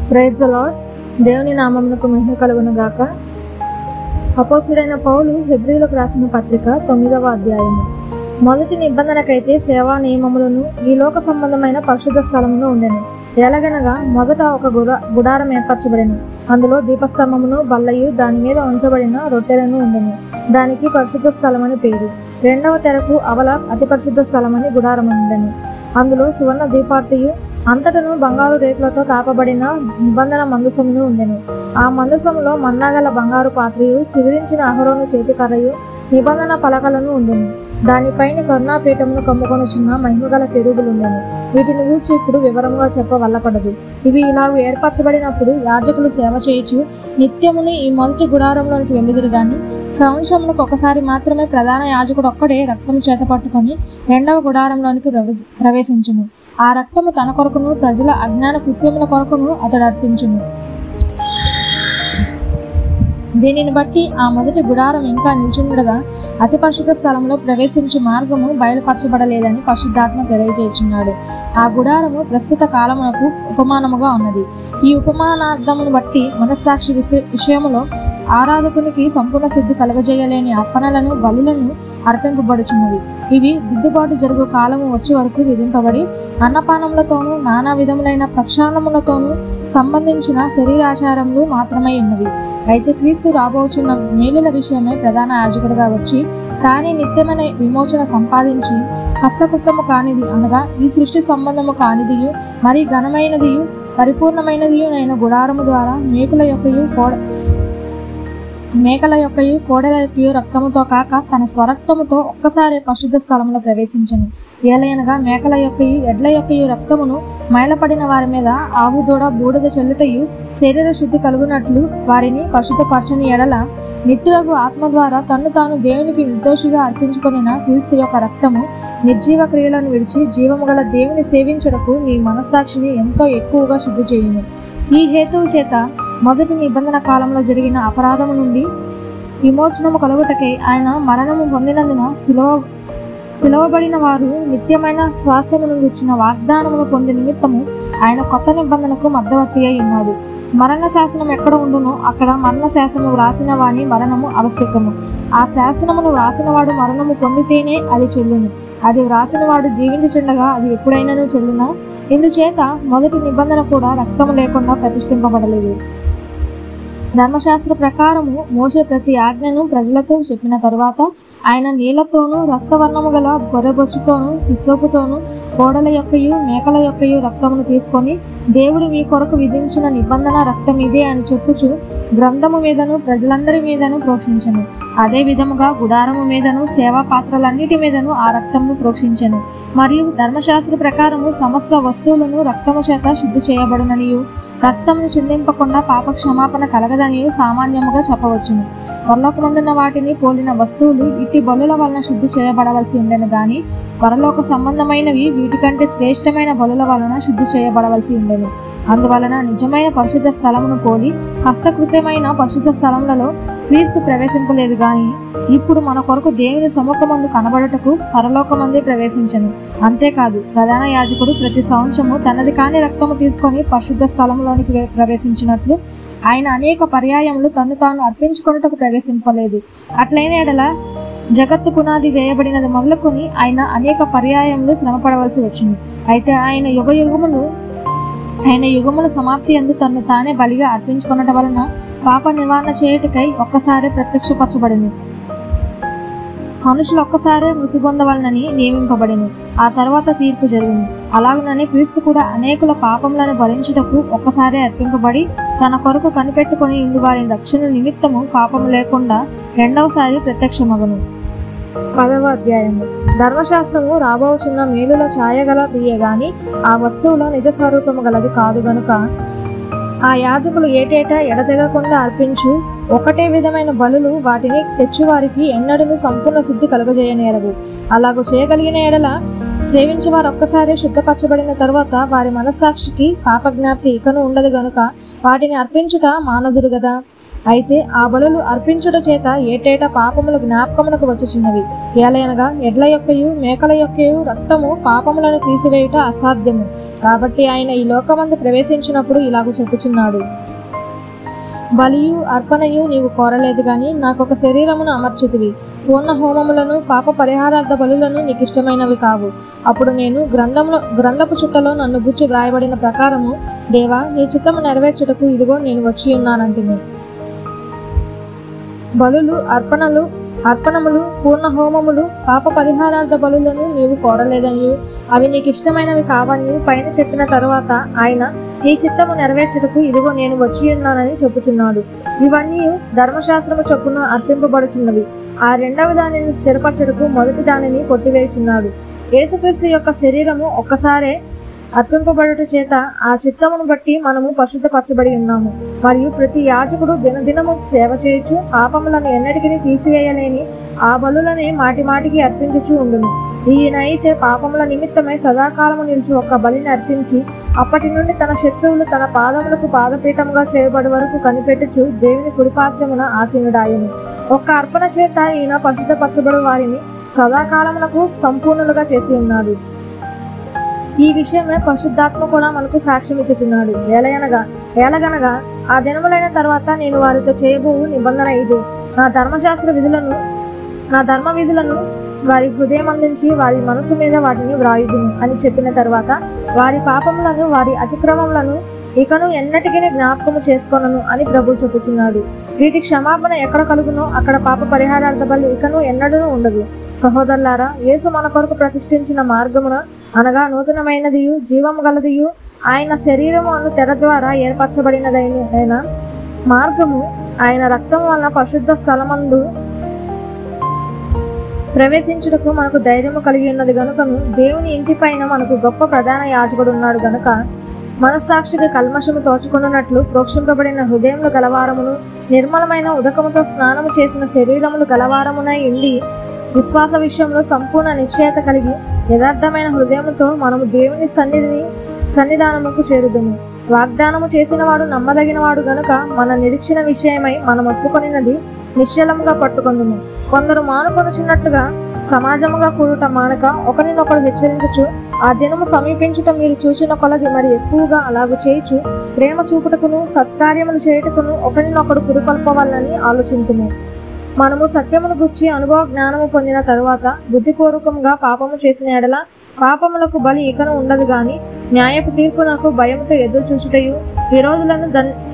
Praise the lord. దేవుని నామమునకు మహిమ కలుగును గాక. అపోస్తలుడైన పౌలు హెబ్రీయులకు రాసిన పత్రిక 9వ అధ్యాయము. మొదటి నిబంధనకైతే సేవా నియమములను ఈ లోక సంబంధమైన పరిశుద్ధ స్థలమును ఉండెను. ఎలాగనగా మొదట ఒక గుడారం ఏర్పరచబడెను. అందులో దీపస్తంభమును బల్లయు దాని మీద ఉంచబడిన రొట్టెలను ఉండెను. దానికి పరిశుద్ధ స్థలమని పేరు. రెండవ తెరకు అవల అతి పరిశుద్ధ స్థలమని గుడారం ఉండెను. అందులో సువర్ణ దీపార్తియు అంతటను బంగారు రేకులతో తాపబడిన నిబంధన మందసమును ఉండెను. ఆ మందసములో మన్నాగల బంగారు పాత్రయు చిగురించిన అహరోను చేతికర్రయు నిబంధన పలకలను ఉండెను. దానిపైన కరుణాపీఠమును కమ్ముకొనుచున్న మహిమగల కెరూబులుండెను. వీటిని గూర్చి ఇప్పుడు వివరముగా చెప్పవల్లపడదు. ఇవి ఇలాగూ ఏర్పరచబడినప్పుడు యాజకులు సేవ చేయుచు నిత్యముని ఈ మొదటి గుడారంలోనికి వెళ్ళుదురు గాని సంవత్సరములకు ఒకసారి మాత్రమే ప్రధాన యాజకుడు ఒక్కడే రక్తము చేత పట్టుకొని రెండవ గుడారంలోనికి ప్రవేశించును. ఆ రక్తము తన కొరకును ప్రజల అజ్ఞాన కృత్యముల కొరకును అతడు అర్పించును. దీనిని బట్టి ఆ మొదటి గుడారం ఇంకా నిల్చుండగా అతి పరిశుద్ధ స్థలంలో ప్రవేశించు మార్గము బయలుపరచబడలేదని పరిశుద్ధాత్మ తెలియజేయుచున్నాడు. ఆ గుడారము ప్రస్తుత కాలమునకు ఉపమానముగా ఉన్నది. ఈ ఉపమానార్థమును బట్టి మనస్సాక్షి విషయములో ఆరాధకునికి సంపూర్ణ సిద్ధి కలగజేయలేని అర్పణలను బలులను అర్పింపబడుచున్నవి. ఇవి దిద్దుబాటు జరుగు కాలము వచ్చే వరకు విధింపబడి అన్నపానములతోనూ నానా విధములైన ప్రక్షాళనములతోనూ సంబంధించిన శరీరాచారములు మాత్రమై ఉన్నవి. అయితే క్రీస్తు రాబోచున్న మేలుల విషయమే ప్రధాన యాజకుడిగా వచ్చి తానే నిత్యమైన విమోచన సంపాదించి హస్తకృతము కానిది అనగా ఈ సృష్టి సంబంధము కానిదియు మరి ఘనమైనదియు పరిపూర్ణమైనదియు అయిన గుడారము ద్వారా మేకల యొక్కయు కోడెల యొక్కయు రక్తముతో కాక తన స్వరక్తముతో ఒక్కసారి పరిశుద్ధ స్థలములో ప్రవేశించను. ఏలయనగా మేకల యొక్కయు ఎడ్ల యొక్కయు రక్తమును మైలపడిన వారి మీద ఆవు దూడ బూడిద చెల్లుటయు శరీర శుద్ధి కలుగునట్లు వారిని పరిశుద్ధపరచని ఎడల నిత్యులకు ఆత్మ ద్వారా తన్ను తాను దేవునికి నిర్దోషిగా అర్పించుకొనిన క్రీస్తు యొక్క రక్తము నిర్జీవ క్రియలను విడిచి జీవము గల దేవుని సేవించుటకు మీ మనస్సాక్షిని ఎంతో ఎక్కువగా శుద్ధి చేయును. ఈ హేతువు చేత మొదటి నిబంధన కాలంలో జరిగిన అపరాధము నుండి విమోచనము కలుగుటకై ఆయన మరణము పొందినందున పిలువబడిన వారు నిత్యమైన స్వాస్థ్యమును గుర్చిన వాగ్దానమును పొంది నిమిత్తము ఆయన కొత్త నిబంధనకు మధ్యవర్తి అయి ఉన్నాడు. మరణ శాసనం ఎక్కడ ఉండునో అక్కడ మరణ శాసనము వ్రాసిన వాని మరణము ఆవశ్యకము. ఆ శాసనమును వ్రాసినవాడు మరణము పొందితేనే అది చెల్లును. అది వ్రాసిన వాడు జీవించుచుండగా అది ఎప్పుడైనాను చెల్లునా? ఇందుచేత మొదటి నిబంధన కూడా రక్తము లేకుండా ప్రతిష్ఠింపబడలేదు. ధర్మశాస్త్ర ప్రకారము మోషే ప్రతి ఆజ్ఞను ప్రజలతో చెప్పిన తరువాత ఆయన నీళ్లతోనూ రక్తవర్ణము గల గొర్రెబొచ్చుతోనూ హిస్సోపుతోనూ కోడల యొక్కయు మేకల యొక్కయు రక్తమును తీసుకొని దేవుడు మీ కొరకు విధించిన నిబంధన రక్తం ఇదే అని చెప్పుచు గ్రంథము మీదను ప్రజలందరి మీదను ప్రోక్షించెను. అదే విధముగా గుడారము మీదను సేవా పాత్రలన్నిటి మీదను ఆ రక్తమును ప్రోక్షించెను. మరియు ధర్మశాస్త్ర ప్రకారము సమస్త వస్తువులను రక్తము చేత శుద్ధి చేయబడుననియు రక్తమును చిందింపకుండా పాప క్షమాపణ కలగదనియు సామాన్యముగా చెప్పవచ్చును. పరలోకమందున్న వాటిని పోలిన వస్తువులు ఇట్టి బలుల వలన శుద్ధి చేయబడవలసి ఉండెను గాని పరలోక సంబంధమైనవి వీటికంటే శ్రేష్టమైన బలుల వలన శుద్ధి చేయబడవలసి ఉండెను. అందువలన నిజమైన పరిశుద్ధ స్థలమును పోలి హస్తకృత్యమైన పరిశుద్ధ స్థలములలో క్రీస్తు ప్రవేశింపలేదు గాని ఇప్పుడు మన కొరకు దేవుని సముఖమందు కనబడుటకు పరలోకమందే ప్రవేశించెను. అంతేకాదు ప్రధాన యాజకుడు ప్రతి సంవత్సరము తనది కాని రక్తము తీసుకొని పరిశుద్ధ స్థలములోనికి ప్రవేశించినట్లు ఆయన అనేక పర్యాయములు తన్ను తాను అర్పించుకొనుటకు ప్రవేశింపలేదు. అట్లైన ఎడల జగత్తు పునాది వేయబడినది మొదలుకొని ఆయన అనేక పర్యాయములు శ్రమపడవలసి వచ్చింది. అయితే ఆయన యుగముల సమాప్తి యందు తన్ను తానే బలిగా అర్పించుకొనటం వలన పాప నివారణ చేయుటకై ఒక్కసారి ప్రత్యక్షపరచబడింది. మనుషులు ఒక్కసారే మృతి పొందవలనని నియమింపబడింది. ఆ తర్వాత తీర్పు జరిగింది. అలాగనే క్రీస్తు కూడా అనేకుల పాపములను భరించుటకు ఒక్కసారే అర్పింపబడి తన కొరకు కనిపెట్టుకుని ఇందు వారి రక్షణ నిమిత్తము పాపము లేకుండా రెండవసారి ప్రత్యక్షమగును. 10వ అధ్యాయము. ధర్మశాస్త్రము రాబోచున్న మేలుల ఛాయగల తీయగాని ఆ వస్తువులో నిజ స్వరూపము గలది కాదు గనుక ఆ యాజకులు ఏటేటా ఎడతెగకుండా అర్పించు ఒకటే విధమైన బలులు వాటిని తెచ్చువారికి ఎన్నడూ సంపూర్ణ సిద్ధి కలుగజేయనేరవు. అలాగూ చేయగలిగిన ఎడల సేవించేవారు ఒక్కసారి శుద్ధపరచబడిన తరువాత వారి మనస్సాక్షికి పాపజ్ఞాప్తి ఇకను ఉండదు గనుక వాటిని అర్పించుట మానదురు గదా. అయితే ఆ బలులు అర్పించుట చేత ఏటేటా పాపములు జ్ఞాపకములకు వచ్చుచున్నవి. ఏలయనగా ఎడ్ల యొక్కయు మేకల యొక్కయు రక్తము పాపములను తీసివేయుట అసాధ్యము. కాబట్టి ఆయన ఈ లోకమందు ప్రవేశించినప్పుడు ఇలాగ చెప్పుచున్నాడు, బలియు అర్పణయు నీవు కోరలేదు గాని నాకొక శరీరమును అమర్చితివి. పూర్ణ హోమములను పాప పరిహారార్థ బలులను నీకు ఇష్టమైనవి కావు. అప్పుడు నేను గ్రంథపు చుట్టలో నన్ను గుర్చి వ్రాయబడిన ప్రకారము, దేవా నీ చిత్తము నెరవేర్చుటకు ఇదిగో నేను వచ్చి ఉన్నానంటిని. బలులు అర్పణములు పూర్ణ హోమములు పాప పరిహారార్థ బలులను నీవు కోరలేదని, అవి నీకు ఇష్టమైనవి కావని పైన చెప్పిన తరువాత ఆయన నీ చిత్తము నెరవేర్చుటకు ఇదిగో నేను వచ్చి ఉన్నానని చెప్పుచున్నాడు. ఇవన్నీ ధర్మశాస్త్రము చొప్పున అర్పింపబడుచున్నవి. ఆ రెండవ దానిని స్థిరపరచుటకు మొదటి దానిని కొట్టివేయుచున్నాడు. యేసుక్రీస్తు యొక్క శరీరము ఒక్కసారే అర్పింపబడుట చేత ఆ చిత్తమును బట్టి మనము పరిశుద్ధపరచబడి ఉన్నాము. మరియు ప్రతి యాజకుడు దినదినము సేవ చేయొచ్చు పాపములను ఎన్నటికీ తీసివేయలేని ఆ బలులని మాటి మాటికి అర్పించుచూ ఉండును. ఈయన అయితే పాపముల నిమిత్తమై సదాకాలము నిలిచి ఒక్క బలిని అర్పించి అప్పటి నుండి తన శత్రువులు తన పాదములకు పాదపీఠముగా చేయబడి వరకు కనిపెట్టుచు దేవుని కుడిపార్శ్వమున ఆసీనుడాయను. ఒక్క అర్పణ చేత ఈయన పరిశుద్ధపరచబడు వారిని సదాకాలమునకు సంపూర్ణులుగా చేసి ఉన్నాడు. ఈ విషయమే పరిశుద్ధాత్మ కూడా మనకు సాక్ష్యం ఇచ్చుచున్నాడు. ఏలగనగా ఆ దినములైన తర్వాత నేను వారితో చేయబోవు నిబంధన ఇదే, నా ధర్మ విధులను వారి హృదయం అందించి వారి మనసు మీద వాటిని వ్రాయుదును అని చెప్పిన తర్వాత, వారి పాపములను వారి అతిక్రమములను ఇకను ఎన్నటికీ జ్ఞాపకము చేసుకొనను అని ప్రభు చెప్పుచున్నాడు. వీటి క్షమాపణ ఎక్కడ కలుగునో అక్కడ పాప పరిహారార్థ బలి ఇకను ఎన్నడూ ఉండదు. సహోదరులారా, యేసు మన కొరకు ప్రతిష్ఠించిన మార్గమున అనగా నూతనమైనదియు జీవము గలదియు ఆయన శరీరము అను తెర ద్వారా ఏర్పరచబడినదైన మార్గము ఆయన రక్తము వలన పరిశుద్ధ స్థలమందు ప్రవేశించుటకు మనకు ధైర్యము కలిగి ఉన్నది గనుకను, దేవుని ఇంటి పైన మనకు గొప్ప ప్రధాన యాజకుడు ఉన్నాడు గనుక మనస్సాక్షికి కల్మషము తోచుకున్నట్లు ప్రోక్షింపబడిన హృదయములు గలవారమును నిర్మలమైన ఉదకముతో స్నానము చేసిన శరీరములు గలవారమునై ఉండి విశ్వాస విషయంలో సంపూర్ణ నిశ్చయత కలిగి యథార్థమైన హృదయముతో మనము దేవుని సన్నిధానముకు చేరుదుము. వాగ్దానము చేసిన వాడు నమ్మదగిన వాడు గనుక మన నిరీక్షణ విషయమై మనం ఒప్పుకొనినది నిశ్చలముగా పట్టుకొందుము. కొందరు మానుకొనుచున్నట్టుగా సమాజముగా కూడుట మానక ఒకరినొకడు హెచ్చరించచ్చు, ఆ దినము సమీపించుట మీరు చూసిన కొలది మరి ఎక్కువగా అలాగూ చేయుచు ప్రేమ చూపుటకును సత్కార్యములు చేయుటకును ఒకరినొకడు పురికొల్పవాలని ఆలోచింతుము. మనము సత్యమును గుర్చి అనుభవ జ్ఞానము పొందిన తరువాత బుద్ధిపూర్వకంగా పాపము చేసిన ఎడల పాపములకు బలి ఇకను ఉండదు గాని న్యాయపు తీర్పునకు భయముతో ఎదురు చూచుటయు విరోధులను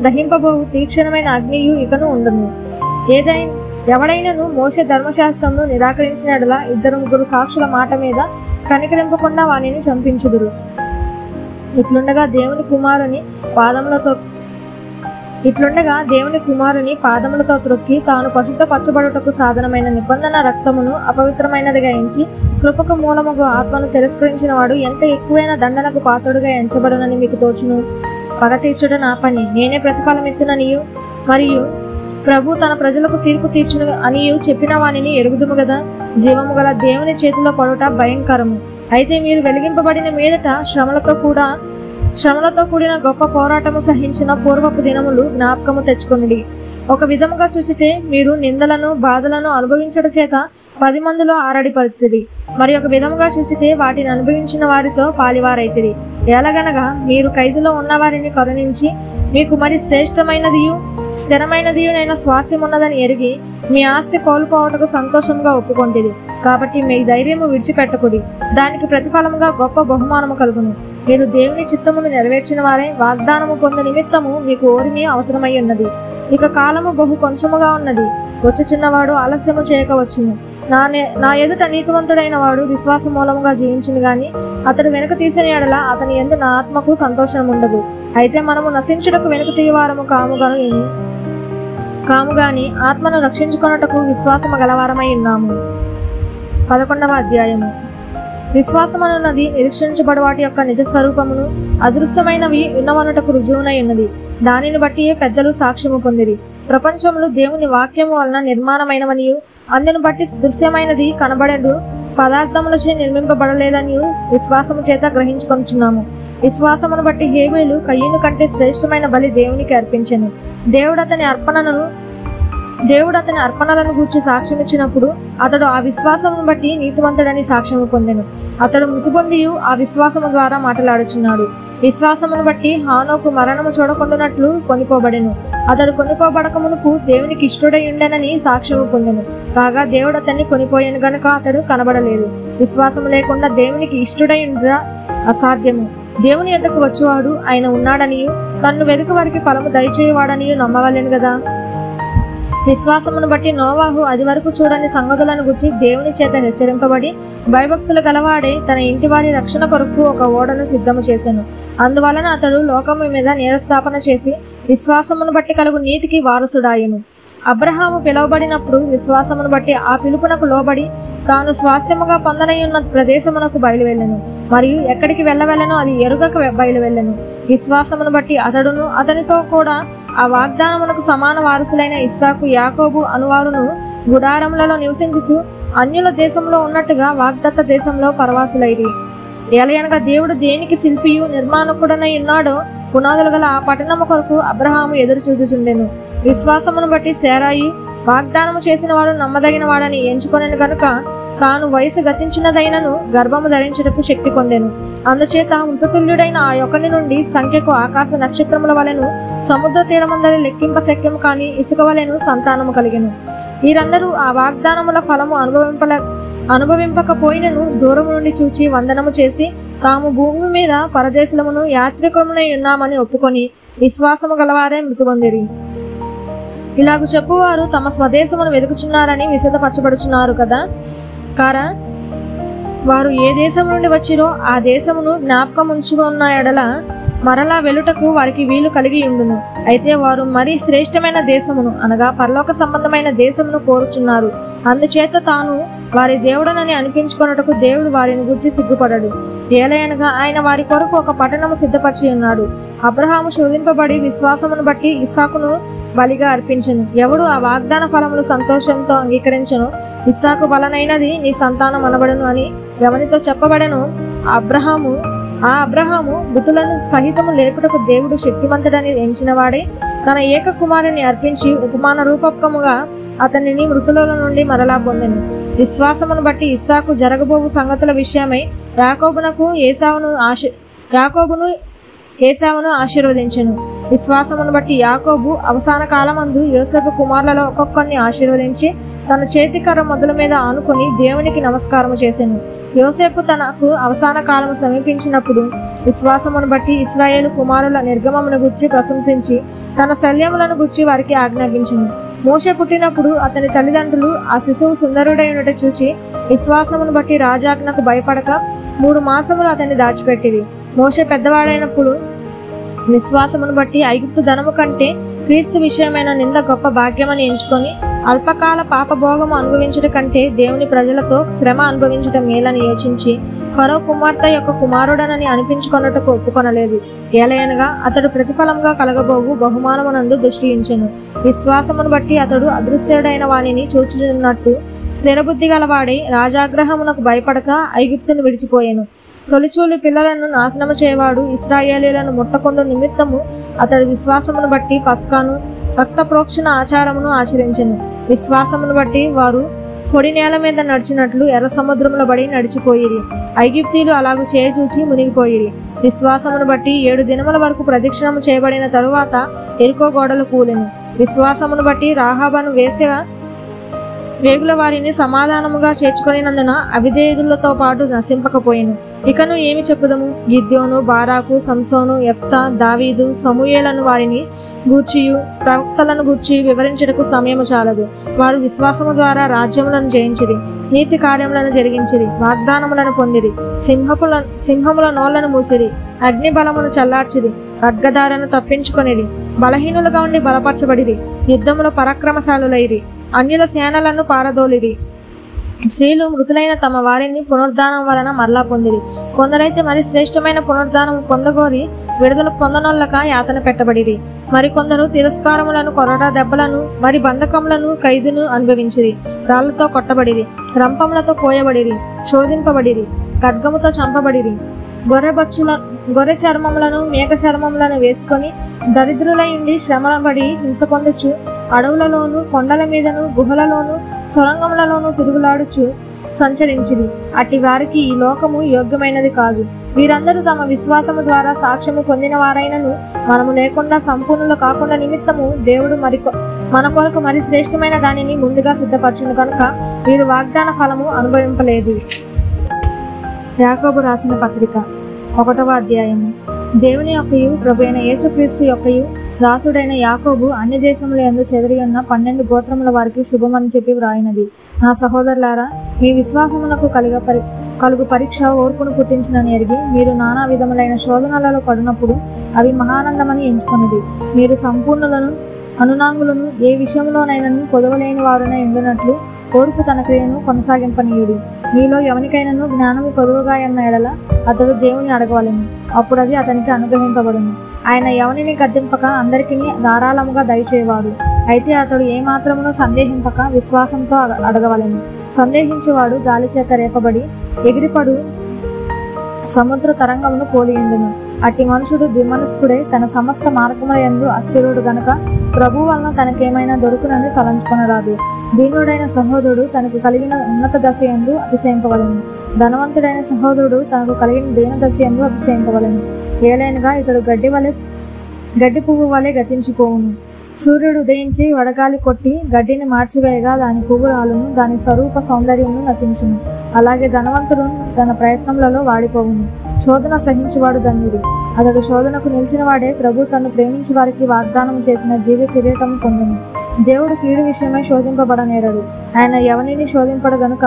దహింపబోవు తీక్షణమైన అగ్నియు ఇకను ఉండను. ఎవడైనను మోసే ధర్మశాస్త్రమును నిరాకరించిన ఎడల 2-3 సాక్షుల మాట మీద కనికరింపకుండా వానిని చంపించుదురు. ఇట్లుండగా దేవుని కుమారుని పాదములతో త్రొక్కి తాను పరిశుద్ధపరచబడుటకు సాధనమైన నిబంధన రక్తమును అపవిత్రమైనదిగా ఎంచి కృపకు మూలముగు ఆత్మను తిరస్కరించిన వాడు ఎంత ఎక్కువైన దండనకు పాత్రుడుగా ఎంచబడునని మీకు తోచును. పగ తీర్చుట నా పని, నేనే ప్రతిఫలం ఎత్తుననియు మరియు ప్రభు తన ప్రజలకు తీర్పు తీర్చును అనియు చెప్పిన వానిని ఎరుగుదుము గదా. జీవము గల దేవుని చేతిలో పడుట భయంకరము. అయితే మీరు వెలిగింపబడిన మీదట శ్రమలతో కూడిన గొప్ప పోరాటము సహించిన పూర్వపు దినములు జ్ఞాపకము తెచ్చుకొనుడి. ఒక విధముగా చూచితే మీరు నిందలను బాధలను అనుభవించడం చేత 10 మందిలో ఆరడిపడుతుంది. మరి ఒక విధముగా చూచితే వాటిని అనుభవించిన వారితో పాలివారైతిరి. ఎలాగనగా మీరు ఖైదులో ఉన్నవారిని కరుణించి మీకు మరి శ్రేష్టమైనదియు స్థిరమైనదియునైన స్వాస్థ్యం ఉన్నదని ఎరిగి మీ ఆస్తి కోల్పోవటకు సంతోషంగా ఒప్పుకొంటిది. కాబట్టి మీ ధైర్యము విడిచిపెట్టకుడి, దానికి ప్రతిఫలముగా గొప్ప బహుమానము కలుగును. మీరు దేవుని చిత్తమును నెరవేర్చిన వారే వాగ్దానము పొందు నిమిత్తము మీకు ఓరిమి అవసరమై ఉన్నది. ఇక కాలము బహు కొంచెముగా ఉన్నది. వచ్చుచున్నవాడు ఆలస్యము చేయకవచ్చును. నా ఎదుట నీతివంతుడైన వాడు విశ్వాస మూలముగా జీవించును గాని అతడు వెనుక తీసిన ఎడల అతని యందు నా ఆత్మకు సంతోషం ఉండదు. అయితే మనము నశించుటకు వెనుక తీయవారము కాముగాని ఆత్మను రక్షించుకొనుటకు విశ్వాసము గలవారమై ఉన్నాము. 11వ అధ్యాయము. విశ్వాసమనున్నది నిరీక్షించబడు వాటి యొక్క నిజ స్వరూపమును అదృశ్యమైనవి ఉన్నవనుటకు రుజువునై ఉన్నది. దానిని బట్టి పెద్దలు సాక్ష్యము పొందిరి. ప్రపంచములు దేవుని వాక్యము వలన నిర్మాణమైనవనియు అందును బట్టి దృశ్యమైనది కనబడేడు పదార్థములచే నిర్మింపబడలేదని విశ్వాసము చేత గ్రహించుకొనుచున్నాము. విశ్వాసమును బట్టి హేబేలు కయ్యను కంటే శ్రేష్టమైన బలి దేవునికి అర్పించెను. దేవుడు అతని అర్పణలను గూర్చి సాక్ష్యం ఇచ్చినప్పుడు అతడు ఆ విశ్వాసమును బట్టి నీతివంతుడని సాక్ష్యము పొందెను. అతడు మృతి పొంది ఆ విశ్వాసము ద్వారా మాట్లాడుచున్నాడు. విశ్వాసమును బట్టి హానోకు మరణము చూడకుండానట్లు కొనిపోబడెను. అతడు కొనిపోబడక మునుపు దేవునికి ఇష్టడై ఉండెనని సాక్ష్యము పొందెను. కాగా దేవుడు అతన్ని కొనిపోయాను గనుక అతడు కనబడలేదు. విశ్వాసము లేకుండా దేవునికి ఇష్టడై ఉండ అసాధ్యము. దేవుని యొద్దకు వచ్చేవాడు ఆయన ఉన్నాడనియు తన్ను వెదుకు వారికి ఫలము దయచేయవాడనియు నమ్మవలెను గదా. విశ్వాసమును బట్టి నోవాహు అది వరకు చూడని సంగతులను గురించి దేవుని చేత హెచ్చరింపబడి భయభక్తులు గలవాడే తన ఇంటి వారి రక్షణ కొరకు ఒక ఓడను సిద్ధము చేసెను. అందువలన అతడు లోకము మీద నేరస్థాపన చేసి విశ్వాసమును బట్టి కలుగు నీతికి వారసుడాయెను. అబ్రహాము పిలువబడినప్పుడు విశ్వాసమును బట్టి ఆ పిలుపునకు లోబడి తాను స్వాస్యముగా పొందనయున్న ప్రదేశమునకు బయలువెళ్ళెను. మరియు ఎక్కడికి వెళ్ళవెళ్ళనో అది ఎరుగక బయలువెళ్ళెను. విశ్వాసమును బట్టి అతడును అతనితో కూడా ఆ వాగ్దానమునకు సమాన వారసులైన ఇస్సాకు యాకోబు అనువారును గుడారములలో నివసించుచు అన్యుల దేశంలో ఉన్నట్టుగా వాగ్దత్త దేశంలో పరవాసులైరి. ఎలయనగా దేవుడు దేనికి శిల్పియు నిర్మాణకుడనై ఉన్నాడో పునాదులు గల ఆ పట్టణము కొరకు అబ్రహాము ఎదురు చూచుచుండెను. విశ్వాసమును బట్టి శారాయి వాగ్దానము చేసిన వాడు నమ్మదగిన వాడని ఎంచుకొనెను గనుక తాను వయసు గతించినదైనను గర్భము ధరించుటకు శక్తి పొందెను. అందుచేత మృతతుల్యుడైన ఆ యొక్కని నుండి సంఖ్యకు ఆకాశ నక్షత్రముల వలెను సముద్ర తీరమందరి లెక్కింప శక్యము కాని ఇసుక వలెను సంతానము కలిగెను. వీరందరూ ఆ వాగ్దానముల ఫలము అనుభవింపకపోయినను దూరము నుండి చూచి వందనము చేసి తాము భూమి మీద పరదేశమును యాత్రికులమునై ఉన్నామని ఒప్పుకొని విశ్వాసము గలవారే మృతి పొందిరి. ఇలాగు చెప్పువారు తమ స్వదేశమును వెతుకుచున్నారని విశదపరచబడుచున్నారు కదా. కారా వారు ఏ దేశము నుండి వచ్చిరో ఆ దేశమును జ్ఞాపకముంచుకున్న ఎడల మరలా వెలుటకు వారికి వీలు కలిగి ఉండును. అయితే వారు మరి శ్రేష్టమైన దేశమును అనగా పరలోక సంబంధమైన దేశమును కోరుచున్నారు. అందుచేత తాను వారి దేవుడనని అనిపించుకొనుటకు దేవుడు వారిని గురించి సిగ్గుపడడు. ఏలయనగా ఆయన వారి కొరకు ఒక పట్టణము సిద్ధపరిచి ఉన్నాడు. అబ్రహాము శోధింపబడి విశ్వాసమును బట్టి ఇస్సాకును బలిగా అర్పించెను. ఎవడు ఆ వాగ్దాన ఫలములు సంతోషంతో అంగీకరించెను ఇస్సాకు బలనైనది నీ సంతానం అనబడును అని ఎవరితో చెప్పబడెను. ఆ అబ్రహాము మృతులను సహితము లేపుటకు దేవుడు శక్తివంతుడని ఎంచినవాడే తన ఏక కుమారుని అర్పించి ఉపమాన రూపకముగా అతనిని మృతుల నుండి మరలా పొందెను. విశ్వాసమును బట్టి ఇస్సాకు జరగబోవు సంగతుల విషయమై యాకోబును ఏశావును ఆశీర్వదించెను. విశ్వాసమును బట్టి యాకోబు అవసాన కాలమందు యోసేపు కుమారులలో ఒక్కొక్కరిని ఆశీర్వదించి తన చేతికర్ర మొదల మీద ఆనుకొని దేవునికి నమస్కారము చేసెను. యోసేపు తనకు అవసాన కాలము సమీపించినప్పుడు విశ్వాసమును బట్టి ఇశ్రాయేలు కుమారుల నిర్గమమును గుర్చి ప్రశంసించి తన శల్యములను గుర్చి వారికి ఆజ్ఞాపించెను. మోషే పుట్టినప్పుడు అతని తల్లిదండ్రులు ఆ శిశువు సుందరుడైనట్టు చూచి విశ్వాసమును బట్టి రాజాజ్ఞకు భయపడక 3 మాసములు అతన్ని దాచిపెట్టిరి. మోషే పెద్దవాడైనప్పుడు విశ్వాసమును బట్టి ఐగుప్తు ధనము కంటే క్రీస్తు విషయమైన నింద గొప్ప భాగ్యమని ఎంచుకొని అల్పకాల పాపభోగము అనుభవించుట కంటే దేవుని ప్రజలతో శ్రమ అనుభవించుట మేలని యోచించి ఫరో కుమార్తె యొక్క కుమారుడనని అనిపించుకొనుటకు ఒప్పుకొనలేదు. ఏలయనగా అతడు ప్రతిఫలంగా కలగబోవు బహుమానమునందు దృష్టి ఉంచెను. విశ్వాసమును బట్టి అతడు అదృశ్యుడైన వానిని చూచుచున్నట్టు స్థిరబుద్ధి గలవాడై రాజాగ్రహమునకు భయపడక ఐగుప్తును విడిచిపోయాను. తొలిచూలి పిల్లలను నాశనము చేయవాడు ఇశ్రాయేలీలను ముట్టకొండు నిమిత్తము అతడు విశ్వాసమును బట్టి పస్కాను రక్త ప్రోక్షణ ఆచారమును ఆచరించెను. విశ్వాసమును బట్టి వారు పొడి నేల మీద నడిచినట్లు ఎర్ర సముద్రముల బడి నడిచిపోయిరి. ఐగుప్తీయులు అలాగు చేయచూచి మునిగిపోయిరి. విశ్వాసమును బట్టి 7 దినముల వరకు ప్రదక్షిణము చేయబడిన తరువాత ఎరుకో గోడలు కూలెను. విశ్వాసమును బట్టి రాహాబను వేగుల వారిని సమాధానముగా చేర్చుకొనినందున అవిధేయులతో పాటు నశింపకపోయెను. ఇకను ఏమి చెప్పుదము? గిద్యోను, బారాకు, సంసోను, యెఫ్తా, దావీదు, సమూయేలను వారిని గూర్చియు ప్రవక్తలను గూర్చి వివరించుటకు సమయము చాలదు. వారు విశ్వాసము ద్వారా రాజ్యములను జయించిరి, నీతి కార్యములను జరిగించిరి, వాగ్దానములను పొందిరి, సింహముల నోళ్లను మూసిరి, అగ్ని బలమును చల్లార్చిరి, ఖడ్గదారను తప్పించుకొనిరి, బలహీనులుగా ఉండి బలపరచబడిరి, యుద్ధములో పరాక్రమశాలులైరి, అన్యుల సేనలను పారదోలిరి. స్త్రీలు మృతులైన తమ వారిని పునరుద్ధానం వలన మరలా పొందిరి. కొందరైతే మరి శ్రేష్టమైన పునరుద్ధానం పొందగోరి విడుదల పొందనొల్లక యాతన పెట్టబడిరి. మరికొందరు తిరస్కారములను, కొరడా దెబ్బలను, మరి బంధకములను, ఖైదును అనుభవించిరి. రాళ్లతో కొట్టబడిరి, రంపములతో కోయబడిరి, శోధింపబడిరి, ఖడ్గముతో చంపబడిరి. గొర్రె చర్మములను, మేక చర్మములను వేసుకొని దరిద్రులయుండి శ్రమపడి హింస పొందొచ్చు అడవులలోను, కొండల మీదను, గుహలలోను, సొరంగములలోను తిరుగులాడుచు సంచరించిరి. అట్టి వారికి ఈ లోకము యోగ్యమైనది కాదు. వీరందరూ తమ విశ్వాసము ద్వారా సాక్ష్యము పొందిన వారైనను మనము లేకుండా సంపూర్ణులు కాకుండా నిమిత్తము దేవుడు మన కొరకు మరి శ్రేష్టమైన దానిని ముందుగా సిద్ధపరచును కనుక వీరు వాగ్దాన ఫలము అనుభవింపలేదు. యాకోబు రాసిన పత్రిక 1వ అధ్యాయము. దేవుని యొక్కయు ప్రభు అయిన యేసుక్రీస్తు యొక్కయు దాసుడైన యాకోబు అన్ని దేశముల యందు చెదరి ఉన్న 12 గోత్రముల వారికి శుభమని చెప్పి వ్రాయినది. నా సహోదరులారా, మీ విశ్వాసమునకు కలుగు పరీక్ష ఓర్పును పుట్టించునని ఎరిగి మీరు నానా విధములైన శోధనలలో పడినప్పుడు అవి మహానందమని ఎంచుకున్నది. మీరు సంపూర్ణులను, అనునాంగులను, ఏ విషయంలోనైనను కొదవలేని వారునై ఉండినట్లు ఓర్పు తన క్రియను కొనసాగింపనీయుడి. మీలో ఎవనికైనాను జ్ఞానము కొదువగా ఉన్న ఎడల అతడు దేవుని అడగవలెను, అప్పుడు అది అతనికి అనుగ్రహింపబడును. ఆయన ఎవనిని గద్దింపక అందరికీ ధారాళముగా దయచేవాడు. అయితే అతడు ఏమాత్రమును సందేహింపక విశ్వాసంతో అడగవలెను. సందేహించువాడు గాలి చేత రేపబడి ఎగిరిపడు సముద్ర తరంగమును పోలియుండును. అట్టి మనుషుడు ద్విమనస్కుడే, తన సమస్త మార్గముల యందు అస్థిరుడు గనుక ప్రభు వలన తనకేమైనా దొరుకునని తలంచుకొనరాదు. దీనుడైన సహోదరుడు తనకు కలిగిన ఉన్నత దశ యందు అతిశయింపవలెను. ధనవంతుడైన సహోదరుడు తనకు కలిగిన దీన దశ యందు అతిశయింపవలెను. ఏలైనగా ఇతడు గడ్డి పువ్వు వలె గతించిపోవును. సూర్యుడు ఉదయించి వడగాలి కొట్టి గడ్డిని మార్చివేయగా దాని పువ్వు రాలును, దాని స్వరూప సౌందర్యమును నశించును. అలాగే ధనవంతుడు తన ప్రయత్నములలో వాడిపోవును. శోధన సహించువాడు ధన్యుడు. అతడు శోధనకు నిలిచిన వాడే ప్రభు తను ప్రేమించి వారికి వాగ్దానం చేసిన జీవ కిరీటము పొందును. దేవుడు కీడు విషయమై శోధింపబడనేరడు. ఆయన ఎవరిని శోధింపడు గనుక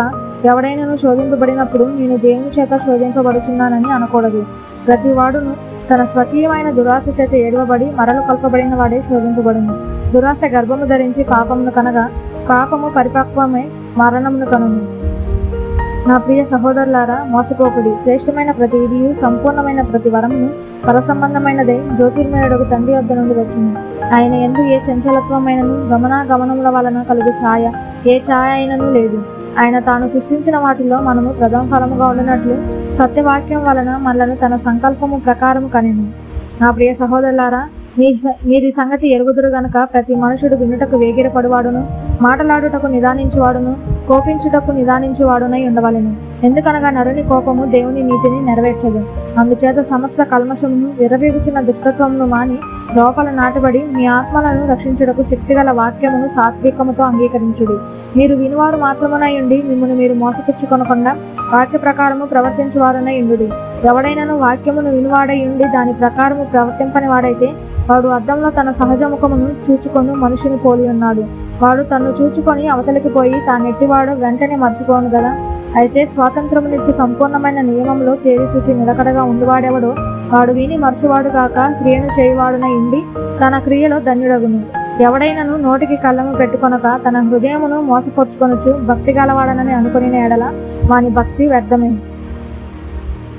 ఎవడైనాను శోధింపబడినప్పుడు నేను దేవుని చేత శోధింపబడుచున్నానని అనకూడదు. ప్రతి వాడును తన స్వకీయమైన దురాశ చేత ఏడవబడి మరలు కల్పబడిన వాడే శోధింపబడును. దురాశ గర్భము ధరించి పాపమును కనగా పాపము పరిపక్వమై మరణమును కనును. నా ప్రియ సహోదరులారా, మోసపోకుడి. శ్రేష్టమైన ప్రతి ఇదియు సంపూర్ణమైన ప్రతి వరమును పరసంబంధమైనదే జ్యోతిర్మయుడకు తండ్రి వద్ద నుండి వచ్చింది. ఆయన యందు ఏ చంచలత్వమైనను గమనాగమనముల వలన కలుగు ఛాయ ఏ ఛాయ అయినను లేదు. ఆయన తాను సృష్టించిన వాటిలో మనము ప్రథమ ఫలముగా ఉండినట్లు సత్యవాక్యం వలన మనలను తన సంకల్పము ప్రకారము కనెను. నా ప్రియ సహోదరులారా, మీరు ఈ సంగతి ఎరుగుదురు గనక ప్రతి మనుషుడు వినుటకు వేగిరపడువాడును, మాటలాడుటకు నిదానించువాడును, కోపించుటకు నిదానించువాడునై ఉండవలెను. ఎందుకనగా నరుని కోపము దేవుని నీతిని నెరవేర్చదు. అందుచేత సమస్త కల్మషమును విర్రవీగుచున్న దుష్టత్వమును మాని లోపల నాటబడి మీ ఆత్మలను రక్షించుటకు శక్తిగల వాక్యమును సాత్వికముతో అంగీకరించుడి. మీరు వినువారు మాత్రమునై ఉండి మిమ్మల్ని మీరు మోసపుచ్చుకొనకుండా వాక్య ప్రకారము ప్రవర్తించువారునై ఉండుడి. ఎవడైనాను వాక్యమును వినువాడై ఉండి దాని ప్రకారము ప్రవర్తింపని వాడైతే వాడు అద్దంలో తన సహజ ముఖమును చూచుకొని మనిషిని పోలి ఉన్నాడు. వాడు తన్ను చూచుకొని అవతలికి పోయి తానెట్టివాడు వెంటనే మర్చిపోను కదా. అయితే స్వాతంత్రమునిచ్చి సంపూర్ణమైన నియమంలో తేరి చూచి నిలకడగా ఉండివాడెవడో వాడు విని మరచువాడు కాక క్రియను చేయువాడునై ఉండి తన క్రియలో ధన్యుడగును. ఎవడైనను నోటికి కళ్ళము పెట్టుకొనక తన హృదయమును మోసపరుచుకొనుచు భక్తి గలవాడనని అనుకుని ఎడల వాని భక్తి వ్యర్థమే.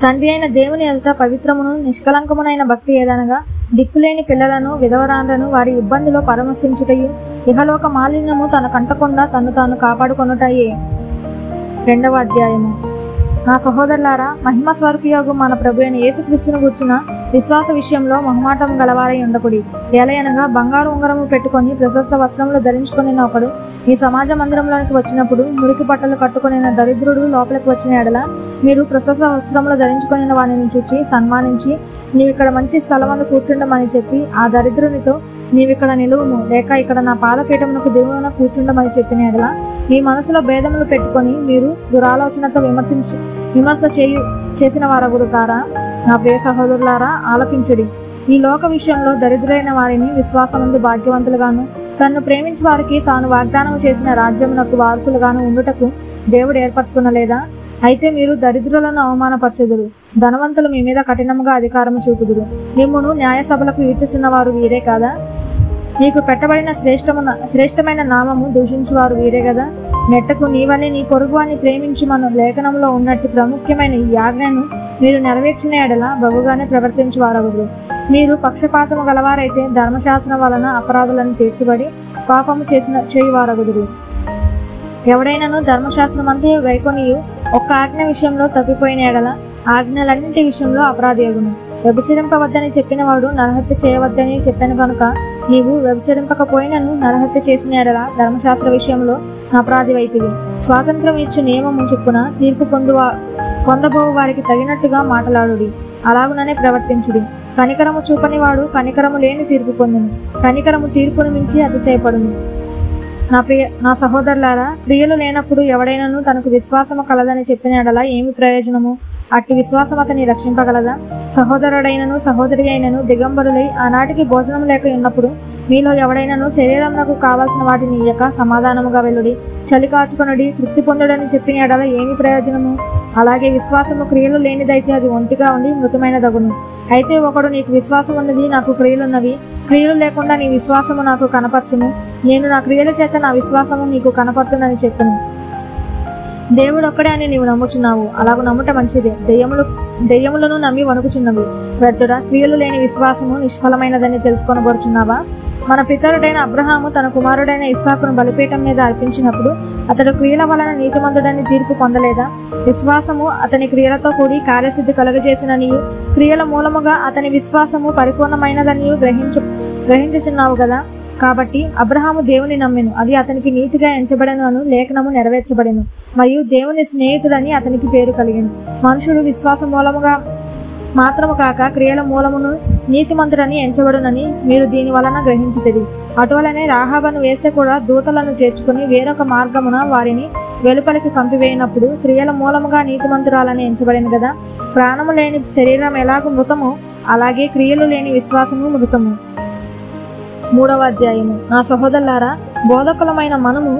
తండ్రి అయిన దేవుని ఎదుట పవిత్రమును నిష్కలంకమునైన భక్తి ఏదనగా దిక్కులేని పిల్లలను విధవరాండ్రను వారి ఇబ్బందిలో పరామర్శించుటయు ఇహలోక మాలిన్యము తన కంటకుండా తను తాను కాపాడుకొనుటయే. 2వ అధ్యాయము. నా సహోదరులారా, మహిమ స్వరూపియోగు మన ప్రభు అయిన యేసుక్రీస్తును గూర్చిన విశ్వాస విషయంలో మొహమాటం గలవారై ఉండకుడి. ఏలయనగా బంగారు ఉంగరము పెట్టుకొని ప్రశస్త వస్త్రములు ధరించుకుని ఒకడు ఈ సమాజ మందిరంలోనికి వచ్చినప్పుడు మురికి బట్టలు కట్టుకుని దరిద్రుడు లోపలికి వచ్చిన ఎడల మీరు ప్రశస్త వస్త్రములు ధరించుకుని వానిని చూచి సన్మానించి నీవిక్కడ మంచి స్థలమందు కూర్చుండమని చెప్పి ఆ దరిద్రునితో నీవిక్కడ నిలువుము, లేక ఇక్కడ నా పాదపీఠమునకు దిగువన కూర్చుండమని చెప్పిన ఎడల మీ మనసులో భేదములు పెట్టుకొని మీరు దురాలోచనతో విమర్శ చేసిన వారగురు కారా. నా ప్రియ సహోదరులారా, ఆలకించుడి. ఈ లోక విషయంలో దరిద్రులైన వారిని విశ్వాసమందు భాగ్యవంతులుగాను తన్ను ప్రేమించి వారికి తాను వాగ్దానం చేసిన రాజ్యమునకు వారసులుగాను ఉండుటకు దేవుడు ఏర్పరచుకునలేదా? అయితే మీరు దరిద్రులను అవమానపరచెదురు, ధనవంతులు మీ మీద కఠినముగా అధికారము చూపుదురు. మిమ్మును న్యాయ సభలకు ఈడ్చుచున్న వారు వీరే కాదా? నీకు పెట్టబడిన శ్రేష్టమైన నామము దూషించువారు వీరే కదా. నెట్టకు నీ వల్లే నీ పొరుగువాన్ని ప్రేమించుమను లేఖనంలో ఉన్నట్టు ప్రాముఖ్యమైన ఈ ఆజ్ఞను మీరు నెరవేర్చిన ఎడల బహుగానే ప్రవర్తించువారగురు. మీరు పక్షపాతము గలవారైతే ధర్మశాస్త్రం వలన అపరాధులను తీర్చబడి పాపము చేయువారగుదురు. ఎవడైనాను ధర్మశాస్త్రం అంతయు గైకొనియు ఒక్క ఆజ్ఞ విషయంలో తప్పిపోయిన ఎడల ఆజ్ఞలన్నింటి విషయంలో అపరాధి అగును. వ్యభిచరింపవద్దని చెప్పిన వాడు నరహత్య చేయవద్దని చెప్పాను కనుక నీవు వ్యభిచరింపకపోయినను నరహత్య చేసిన ఎడల ధర్మశాస్త్ర విషయంలో అపరాధివైతివి. స్వాతంత్రం ఇచ్చు నియమము చొప్పున తీర్పు పొందబోవు వారికి తగినట్టుగా మాటలాడుడి, అలాగుననే ప్రవర్తించుడి. కనికరము చూపని వాడు కనికరము లేని తీర్పు పొందును, కనికరము తీర్పును మించి అతిశయపడును. నా సహోదరులారా, క్రియలు లేనప్పుడు ఎవడైనాను తనకు విశ్వాసము కలదని చెప్పిన ఎడల ఏమి ప్రయోజనము? అట్టి విశ్వాసం అతని రక్షింపగలదా? సహోదరుడైనను సహోదరి అయినను దిగంబరులై ఆనాటికి భోజనం లేక ఉన్నప్పుడు మీలో ఎవడైనాను శరీరమునకు కావలసిన వాటిని ఇయ్యక సమాధానముగా వెల్లుడి, చలి కాచుకొనుడి, తృప్తి పొందుడని చెప్పిన ఎడల ఏమి ప్రయోజనము? అలాగే విశ్వాసము క్రియలు లేనిదైతే అది ఒంటిగా ఉండి మృతమైనదగును. అయితే ఒకడు నీకు విశ్వాసం ఉన్నది, నాకు క్రియలున్నవి, క్రియలు లేకుండా నీ విశ్వాసము నాకు కనపరచును, నేను నా క్రియల చేత నా విశ్వాసము నీకు కనపడుతుందని చెప్పను. దేవుడు ఒక్కడే అని నీవు నమ్ముచున్నావు, అలాగ నమ్ముట మంచిదే. దెయ్యములను నమ్మి వణుకుచున్నవి. వ్యర్థుడా, క్రియలు లేని విశ్వాసము నిష్ఫలమైనదని తెలుసుకొనబోరుచున్నావా? మన పితరుడైన అబ్రహాము తన కుమారుడైన ఇస్సాకును బలిపీఠం మీద అర్పించినప్పుడు అతడు క్రియల వలన నీతిమంతుడని తీర్పు పొందలేదా? విశ్వాసము అతని క్రియలతో కూడి కార్యసిద్ధి కలుగజేసిననియు క్రియల మూలముగా అతని విశ్వాసము పరిపూర్ణమైనదనియు గ్రహించుచున్నావు కదా. కాబట్టి అబ్రహాము దేవుని నమ్మెను, అది అతనికి నీతిగా ఎంచబడెను అను లేఖనము నెరవేర్చబడెను. మరియు దేవుని స్నేహితుడని అతనికి పేరు కలిగెను. మనుషుడు విశ్వాసం మూలముగా మాత్రము కాక క్రియల మూలమును నీతిమంతుడని ఎంచబడునని మీరు దీని వలన గ్రహించితిరి. అటువలనే రాహాబను వేసే కూడా దూతలను చేర్చుకుని వేరొక మార్గమున వారిని వెలుపలికి పంపివేయినప్పుడు క్రియల మూలముగా నీతిమంతురాలని ఎంచబడెను కదా. ప్రాణము లేని శరీరం ఎలాగూ మృతము, అలాగే క్రియలు లేని విశ్వాసము మృతము. 3వ అధ్యాయము. నా సహోదరులారా, బోధకులమైన మనము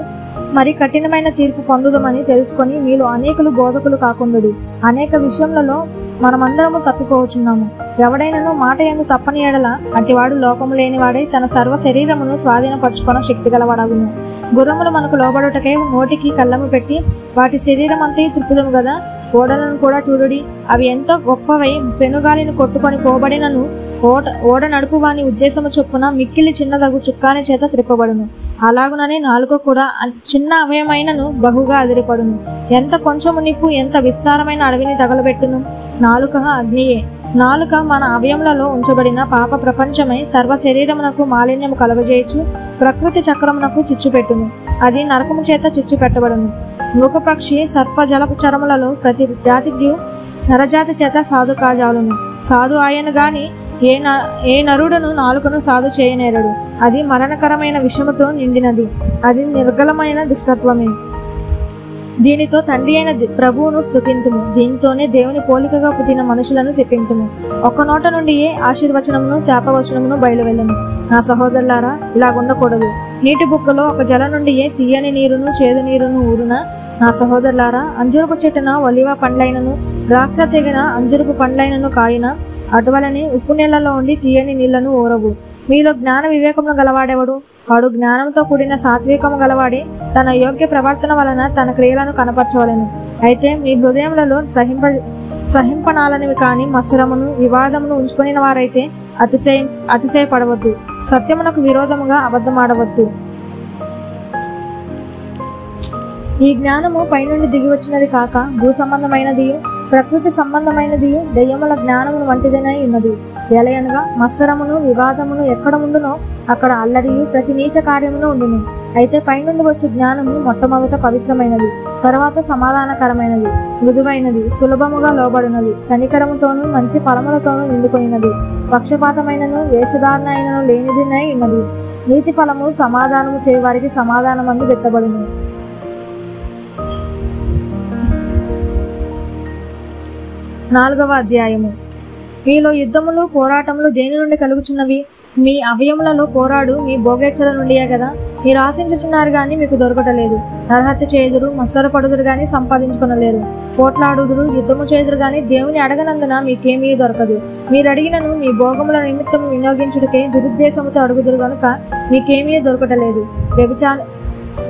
మరి కఠినమైన తీర్పు పొందుదమని తెలుసుకొని మీలో అనేకులు బోధకులు కాకుండుడి. అనేక విషయములలో మనమందరము తప్పిపోవచ్చున్నాము. ఎవడైనను మాట యందు తప్పని ఎడల అట్టివాడు లోపము లేనివాడై తన సర్వ శరీరమును స్వాధీనపరచుకొన శక్తి గలవాడగును. గుర్రములు మనకు లోబడుటకై నోటికి కళ్ళము పెట్టి వాటి శరీరం అంతా త్రిప్పుదము కదా. ఓడలను కూడా చూడుడి, అవి ఎంతో గొప్పవై పెనుగాలిని కొట్టుకొని పోబడినను ఓడ నడుపు వాని ఉద్దేశము చొప్పున మిక్కిలి చిన్నదగు చుక్కాని చేత త్రిప్పబడును. అలాగుననే నాలుక కూడా చిన్న అవయమైనను బహుగా అదిరిపడును. ఎంత కొంచెము నిప్పు ఎంత విస్తారమైన అడవిని తగలబెట్టును. నాలుక అగ్నియే. నాలుక మన అవయములలో ఉంచబడిన పాప ప్రపంచమై సర్వ శరీరమునకు మాలిన్యము కలుగజేయచ్చు, ప్రకృతి చక్రమునకు చిచ్చుపెట్టును. అది నరకము చేత చిచ్చు పెట్టబడును. మృగపక్షి సర్ప జలపు చరములలో ప్రతి జాతికి నరజాతి చేత సాధు కాజాలును. సాధు ఆయన గాని ఏ నరుడును నాలుకను సాధు చేయనేరడు. అది మరణకరమైన విషముతో నిండినది, అది నిర్గలమైన దుష్టత్వమే. దీనితో తండ్రి అయిన ప్రభువును స్తుతింతుము, దీనితోనే దేవుని పోలికగా పుట్టిన మనుషులను చెప్పింతుము. ఒక్క నోట నుండి ఏ ఆశీర్వచనమును శాపవచనమును బయలువెళ్ళను. నా సహోదరులారా, ఇలాగుండకూడదు. నీటి బుక్కలో ఒక జల నుండి ఏ తీయని నీరును చేదు నీరును ఊరునా? నా సహోదరులారా, అంజురపు చెట్టున ఒలివ పండ్లైనను ద్రాక్ష తెగిన అంజురపు పండ్లైనను కాయిన అటువలనే ఉప్పు నీళ్లలో ఉండి తీయని నీళ్లను ఊరవు. మీలో జ్ఞాన వివేకమును గలవాడెవడు? వాడు జ్ఞానంతో కూడిన సాత్వికము గలవాడి తన యోగ్య ప్రవర్తన వలన తన క్రియలను కనపరచవలెను. అయితే మీ హృదయములలో సహింపనాలనివి కాని మత్సరమును వివాదమును ఉంచుకుని వారైతే అతిశయపడవద్దు. సత్యమునకు విరోధముగా అబద్ధమాడవద్దు. ఈ జ్ఞానము పైనుండి దిగి వచ్చినది కాక భూ సంబంధమైనదియు ప్రకృతి సంబంధమైనదియు దెయ్యముల జ్ఞానమును వంటిదనై ఉన్నది. ఎలయనగా మత్సరమును వివాదమును ఎక్కడ ఉండునో అక్కడ అల్లరియు ప్రతి నీచ కార్యమును ఉండును. అయితే పైనుండి వచ్చే జ్ఞానము మొట్టమొదట పవిత్రమైనది, తర్వాత సమాధానకరమైనది, మృదువైనది, సులభముగా లోబడినది, కనికరముతోనూ మంచి ఫలములతోనూ నిండుకొనినది, పక్షపాతమైనను వేషధారణ అయినను లేనిదినై ఉన్నది. నీతి ఫలము సమాధానము చేయవారికి సమాధానమందు వెత్తబడును. 4వ అధ్యాయము. మీలో యుద్ధములు పోరాటములు దేని నుండి కలుగుచున్నవి? మీ అవయములలో పోరాడు మీ భోగేచ్ఛల నుండియే కదా. మీరు ఆశించుచున్నారు గాని మీకు దొరకటలేదు. నరహత్య చేయుదురు, మత్సరపడుదురు గాని సంపాదించుకొనలేరు. పోట్లాడుదురు, యుద్ధము చేయుదురు గాని దేవుని అడగనందున మీకేమీ దొరకదు. మీరు అడిగినను మీ భోగముల నిమిత్తము వినియోగించుటకే దురుద్దేశముతో అడుగుదురు గనుక మీకేమీ దొరకటలేదు.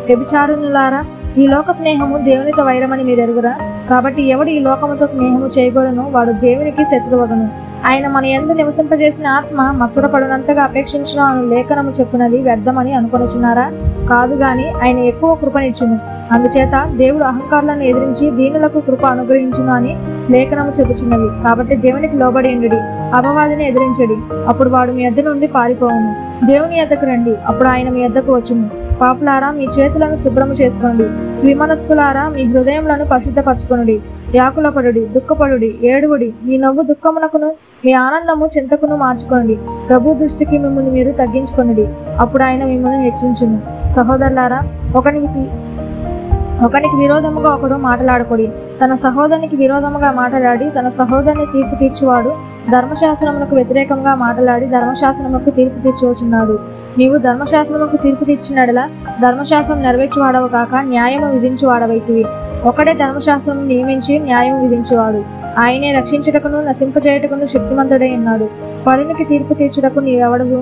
వ్యభిచారులారా, ఈ లోక స్నేహము దేవునితో వైరమని మీరు ఎరుగురా? కాబట్టి ఎవడు ఈ లోకముతో స్నేహము చేయగలనో వాడు దేవునికి శత్రువగును. ఆయన మన యందు నివసింపజేసిన ఆత్మ మత్సరపడునంతగా అపేక్షించిన అను లేఖనము చెప్పునది వ్యర్థమని అనుకొనుచున్నారా? కాదు గాని ఆయన ఎక్కువ కృపనిచ్చును. అందుచేత దేవుడు అహంకారులను ఎదిరించి దీనులకు కృప అనుగ్రహించును అని లేఖనము చెప్పుచున్నది. కాబట్టి దేవునికి లోబడి ఉండుడి, అపవాదిని ఎదిరించడి, అప్పుడు వాడు మీ యొద్ద నుండి పారిపోవును. దేవుని యొద్దకు రండి, అప్పుడు ఆయన మీ యొద్దకు వచ్చును. పాపులారా, మీ చేతులను శుభ్రము చేసుకోండి. విమనస్కులారా, మీ హృదయములను పరిశుద్ధపరచుకొనుడి. వ్యాకులపడుడి, దుఃఖపడుడి, ఏడువుడి. మీ నవ్వు దుఃఖమునకును మీ ఆనందము చింతకును మార్చుకోండి. ప్రభు దృష్టికి మిమ్మల్ని మీరు తగ్గించుకొనుడి, అప్పుడు ఆయన మిమ్మల్ని హెచ్చించును. సహోదరులారా, ఒకనికి విరోధముగా ఒకడు మాట్లాడకూడి. తన సహోదరునికి విరోధముగా మాట్లాడి తన సహోదరుని తీర్పు తీర్చువాడు ధర్మశాస్త్రములకు వ్యతిరేకంగా మాట్లాడి ధర్మశాస్త్రములకు తీర్పు తీర్చుచున్నాడు. నీవు ధర్మశాస్త్రములకు తీర్పు తీర్చినడలా ధర్మశాస్త్రం నెరవేర్చువాడవు కాక న్యాయము విధించువాడవైతివి. ఒకడే ధర్మశాస్త్రం నియమించి న్యాయం విధించువాడు. ఆయనే రక్షించుటకును నశింపజేయుటకును శక్తిమంతుడై ఉన్నాడు. పరునికి తీర్పు తీర్చుటకు నీవెవడవు?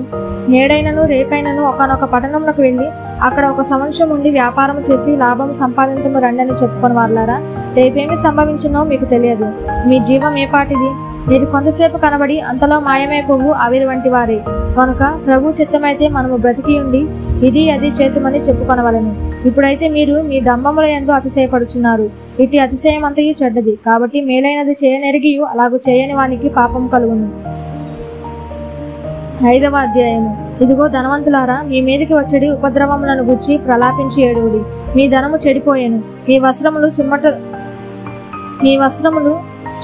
నేడైనను రేపైనను ఒకనొక పట్టణమునకు వెళ్ళి అక్కడ ఒక సంవత్సరం ఉండి వ్యాపారం చేసి లాభము సంపాదించము రండని చెప్పుకొని వారులారా, రేపేమి సంభవించునో మీకు తెలియదు. మీ జీవం ఏ పాటిది? మీరు కొంతసేపు కనబడి అంతలో మాయమైపోవు ఆవిరి వంటి వారే. కనుక ప్రభు చిత్తమైతే మనము బ్రతికి ఉండి ఇది అది చేతుమని చెప్పుకొనవలెను. ఇప్పుడైతే మీరు మీ డంబముల యందు అతిశయపడుచున్నారు. ఇటు అతిశయం అంతయు చెడ్డది. కాబట్టి మేలైనది చేయనెరిగి అలాగూ చేయని వానికి పాపం కలుగును. 5వ అధ్యాయము. ఇదిగో ధనవంతులారా, మీ మీదకి వచ్చడి ఉపద్రవములను గుచ్చి ప్రలాపించి ఏడువుడి. మీ ధనము చెడిపోయెను, మీ వస్త్రములు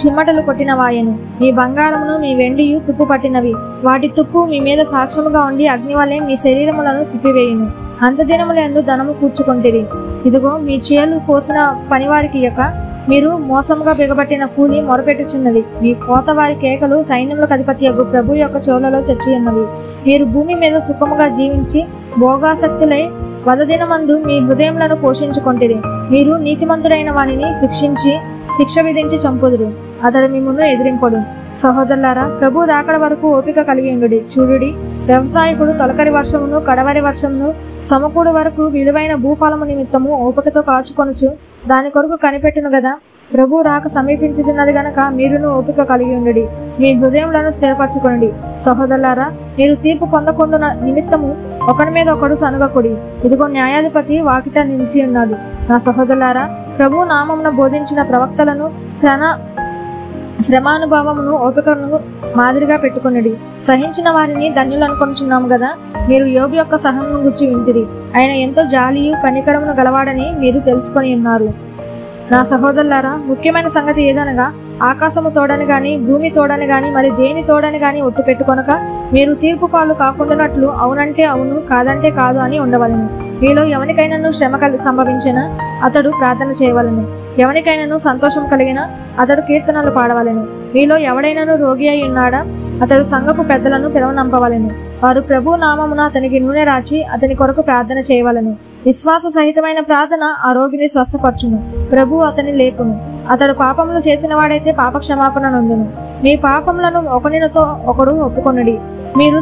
చిమ్మటలు కొట్టినవాయెను. మీ బంగారమును మీ వెండియు తుప్పు పట్టినవి. వాటి తుప్పు మీ మీద సాక్ష్యముగా ఉండి అగ్ని వలె మీ శరీరములను తిప్పివేయును. అంతదినములందు ధనము కూర్చుకొంటిరి. ఇదిగో మీ చేలు కోసిన పనివారికి యొక్క మీరు మోసముగా బిగబట్టిన కూలి మొరపెట్టుచున్నది. మీ కోతవారి కేకలు సైన్యములకు అధిపతియగు ప్రభు యొక్క చెవులలో చచ్చి ఉన్నవి. మీరు భూమి మీద సుఖముగా జీవించి భోగాసక్తులై వదదినమందు మీ హృదయములను పోషించుకొంటిరి. మీరు నీతిమంతుడైన వానిని శిక్ష విధించి చంపుదురు, అతడు మిమ్మును ఎదిరింపడు. సహోదరులారా, ప్రభు రాకడ వరకు ఓపిక కలిగి ఉండుడి. చూడుడి, వ్యవసాయకుడు తొలకరి వర్షమును కడవరి వర్షమును సమకూడు వరకు విలువైన భూఫలము నిమిత్తము ఓపికతో కాచుకొనుచు దాని కొరకు కనిపెట్టును గదా. ప్రభు రాక సమీపించుచున్నది గనక మీరును ఓపిక కలిగి ఉండుడి. మీ హృదయములను స్థిరపరచుకోండి. సహోదరులారా, మీరు తీర్పు పొందకుండా నిమిత్తము ఒకరి మీద ఒకడు సనుగకుడి. ఇదిగో న్యాయాధిపతి వాకిట నిలిచి ఉన్నాడు. నా సహోదరులారా, ప్రభు నామమున బోధించిన ప్రవక్తలను శ్రమానుభవమును ఓపికను మాదిరిగా పెట్టుకొనిడి. సహించిన వారిని ధన్యులు అనుకొనుచున్నాము గదా. మీరు యోబు యొక్క సహనమును గురించి వింటిరి. ఆయన ఎంతో జాలియు కనికరమును గలవాడని మీరు తెలుసుకొని ఉన్నారు. నా సహోదరులారా, ముఖ్యమైన సంగతి ఏదనగా ఆకాశము తోడని గాని భూమి తోడని గాని మరి దేని తోడని గాని ఒట్టు పెట్టుకొనక మీరు తీర్పు పాలు కాకుండానట్లు అవునంటే అవును కాదంటే కాదు అని ఉండవలెను. మీలో ఎవరికైనాను శ్రమ సంభవించినా అతడు ప్రార్థన చేయవలెను. ఎవరికైనాను సంతోషం కలిగినా అతడు కీర్తనలు పాడవలెను. మీలో ఎవడైనాను రోగి అయి ఉన్నాడా? అతడు సంఘపు పెద్దలను పిలవనంపవలెను. వారు ప్రభు నామమున అతనికి నూనె రాచి అతని కొరకు ప్రార్థన చేయవలెను. విశ్వాస సహితమైన ప్రార్థన ఆ రోగిని స్వస్థపరచును. ప్రభు అతని లేపును. అతడు పాపములు చేసిన వాడైతే పాప క్షమాపణ నొందును. మీ పాపములను ఒకనితో ఒకడు ఒప్పుకొనుడి. మీరు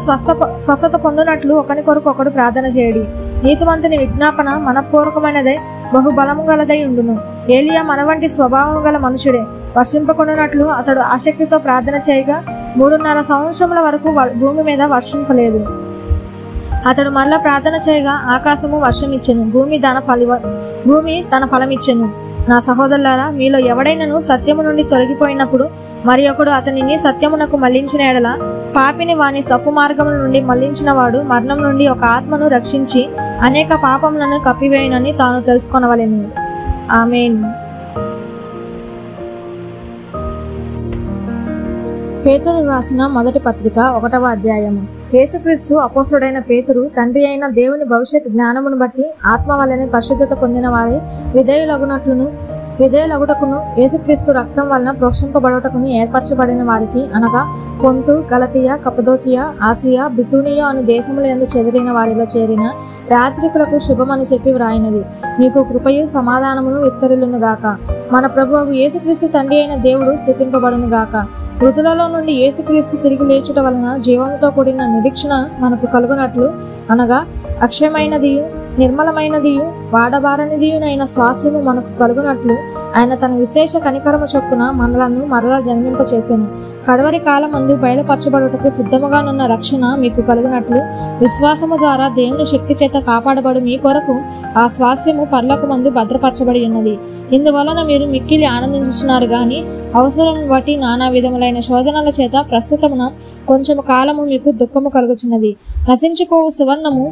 స్వస్థత పొందినట్లు ఒకని కొరకు ఒకడు ప్రార్థన చేయడి. నీతిమంతుని విజ్ఞాపన మనపూర్వకమైనదే బహుబలము గలదై ఉండును. ఏలియా మన వంటి స్వభావం గల మనుషుడే. వర్షింపకొనున్నట్లు అతడు ఆసక్తితో ప్రార్థన చేయగా 3.5 సంవత్సరముల వరకు భూమి మీద వర్షింపలేదు. అతడు మళ్ళా ప్రార్థన చేయగా ఆకాశము వర్షం ఇచ్చెను, భూమి తన ఫలమిచ్చెను. నా సహోదరులారా, మీలో ఎవడైనను సత్యము నుండి తొలగిపోయినప్పుడు మరి ఒకడు అతనిని సత్యమునకు మళ్లించిన ఎడల పాపిని వాని తప్పు మార్గముల నుండి మళ్లించిన వాడు మరణం నుండి ఒక ఆత్మను రక్షించి అనేక పాపములను కప్పివేయునని తాను తెలుసుకొనవలెను. ఆమేన్. పేతురు రాసిన మొదటి పత్రిక 1వ అధ్యాయము. యేసుక్రీస్తు అపోస్తలుడైన పేతురు తండ్రి అయిన దేవుని భవిష్యత్ జ్ఞానమును బట్టి ఆత్మ వల్లనే పరిశుద్ధత పొందిన వారే విధేయులగునట్లును విధేయులగుటకును యేసుక్రీస్తు రక్తం వలన ప్రోక్షింపబడుటకును ఏర్పరచబడిన వారికి అనగా పొంతు, గలతీయ, కప్పదోకియ, ఆసియా, బితూనియ అను దేశముల యందు చెదిరిన వారిలో చేరిన యాత్రికులకు శుభమని చెప్పి వ్రాయినది. మీకు కృపయు సమాధానమును విస్తరిల్లునుగాక. మన ప్రభువు యేసుక్రీస్తు తండ్రి అయిన దేవుడు స్తుతింపబడునుగాక. మృతులలో నుండి యేసుక్రీస్తు తిరిగి లేచుట వలన జీవముతో కూడిన నిరీక్షణ మనకు కలుగునట్లు అనగా అక్షయమైనదియు నిర్మలమైనదియు వాడబారనిదియునైన స్వాస్యము మనకు కలుగునట్లు ఆయన తన విశేష కనికరము చొప్పున మనలను మరలా జన్మింపచేసెను. కడవరి కాలమందు బయలుపరచబడుటకు సిద్ధముగానున్న రక్షణ మీకు కలుగునట్లు విశ్వాసము ద్వారా దేవుని శక్తి చేత కాపాడబడు మీ కొరకు ఆ స్వాస్యము పరలోకమందు భద్రపరచబడి ఉన్నది. ఇందువలన మీరు మిక్కిలి ఆనందించుచున్నారు గాని అవసరం బట్టి నానా విధములైన శోధనల చేత ప్రస్తుతమున కొంచెము కాలము మీకు దుఃఖము కలుగుచున్నది. నశించిపోవు సువర్ణము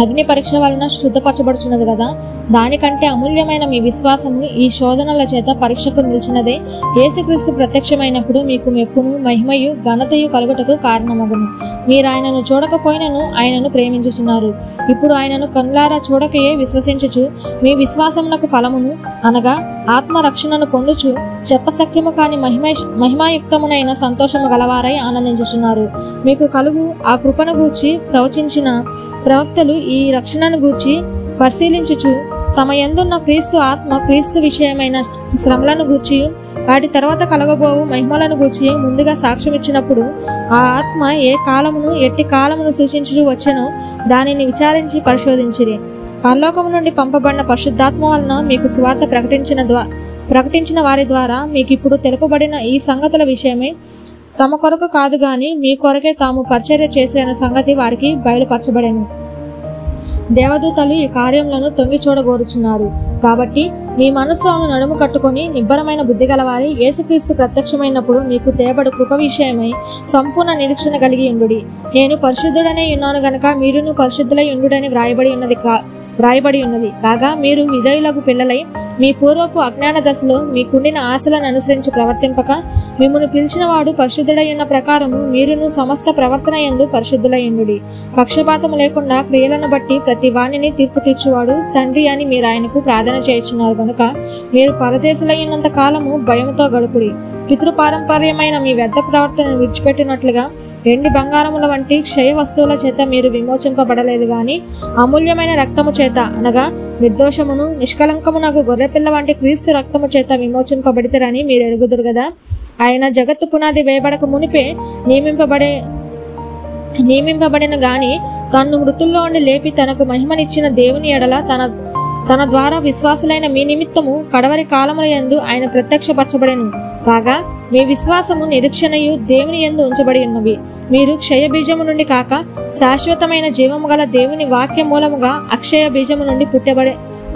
అగ్ని పరీక్ష వలన శుద్ధపరచబడుచున్నది కదా. దానికంటే అమూల్యమైన మీ విశ్వాసము ఈ శోధనల చేత పరీక్షకు నిలిచినదే యేసుక్రీస్తు ప్రత్యక్షమైనప్పుడు మీకు మెప్పును మహిమయు ఘనతయు కలుగుటకు కారణమగును. మీరు ఆయనను చూడకపోయినను ఆయనను ప్రేమించుచున్నారు. ఇప్పుడు ఆయనను కనులారా చూడకయే విశ్వసించుచు మీ విశ్వాసమునకు ఫలమును అనగా ఆత్మరక్షణను పొందుచు చెప్పశక్యము కాని మహిమాయుక్తమునైన సంతోషము గలవారై ఆనందించుచున్నారు. మీకు కలుగు ఆ కృపను గూర్చి ప్రవచించిన ప్రవక్తలు ఈ రక్షణను గూర్చి పరిశీలించుచు తమ యందున్న క్రీస్తు ఆత్మ క్రీస్తు విషయమైన శ్రమలను గూర్చి వాటి తర్వాత కలగబోవు మహిమలను గూర్చి ముందుగా సాక్ష్యం ఇచ్చినప్పుడు ఆ ఆత్మ ఏ కాలమును ఎట్టి కాలమును సూచించుచు వచ్చెనో దానిని విచారించి పరిశోధించిరి. పరలోకము నుండి పంపబడిన పరిశుద్ధాత్మ వలన మీకు సువార్త ప్రకటించిన వారి ద్వారా మీకు ఇప్పుడు తెలుపబడిన ఈ సంగతుల విషయమై తమ కొరకు కాదు గాని మీ కొరకే తాము పరిచర్య చేసిన సంగతి వారికి బయలుపరచబడెను. దేవదూతలు ఈ కార్యములను తొంగి చూడగోరుచున్నారు. కాబట్టి మీ మనస్సును నడుము కట్టుకొని నిబ్బరమైన బుద్ధి గలవారి యేసుక్రీస్తు ప్రత్యక్షమైనప్పుడు మీకు తేబడు కృప విషయమై సంపూర్ణ నిరీక్షణ కలిగి ఉండుడి. నేను పరిశుద్ధుడనే ఉన్నాను గనక మీరును పరిశుద్ధులై ఉండుడని వ్రాయబడి ఉన్నది కాగా మీరు విధేయులకు పిల్లలై మీ పూర్వపు అజ్ఞాన దశలో మీకుండిన ఆశలను అనుసరించి ప్రవర్తింపక మిమ్మల్ని పిలిచిన వాడు పరిశుద్ధుడై ఉన్న ప్రకారము మీరును సమస్త ప్రవర్తన యందు పరిశుద్ధులై ఉండుడి. పక్షపాతము లేకుండా క్రియలను బట్టి ప్రతి వాణిని తీర్పు తీర్చువాడు తండ్రి అని మీరు ఆయనకు ప్రార్థన చేయుచున్నారు కనుక మీరు పరదేశులై ఉన్నంత కాలము భయముతో గడుపుడి. పితృపారంపర్యమైన మీ వ్యర్థ ప్రవర్తనను విడిచిపెట్టినట్లుగా వెండి బంగారముల వంటి క్షయ వస్తువుల చేత మీరు విమోచింపబడలేదు గాని అమూల్యమైన రక్తము చేత అనగా నిర్దోషమును నిష్కలంకమునకు గొర్రెపిల్ల వంటి క్రీస్తు రక్తము చేత విమోచింపబడితరని మీరు ఎరుగుదురు కదా. ఆయన జగత్తు పునాది వేయబడక మునిపే నియమింపబడిన గాని తన్ను మృతుల్లో ఉండి లేపి తనకు మహిమనిచ్చిన దేవుని ఎడల తన ద్వారా విశ్వాసులైన మీ నిమిత్తము కడవరి కాలముల యందు ఆయన ప్రత్యక్షపరచబడెను కాగా మీ విశ్వాసము నిరీక్షణయు దేవుని యందు ఉంచబడి ఉన్నవి. మీరు క్షయ బీజము నుండి కాక శాశ్వతమైన జీవము గల దేవుని వాక్య మూలముగా అక్షయ బీజము నుండి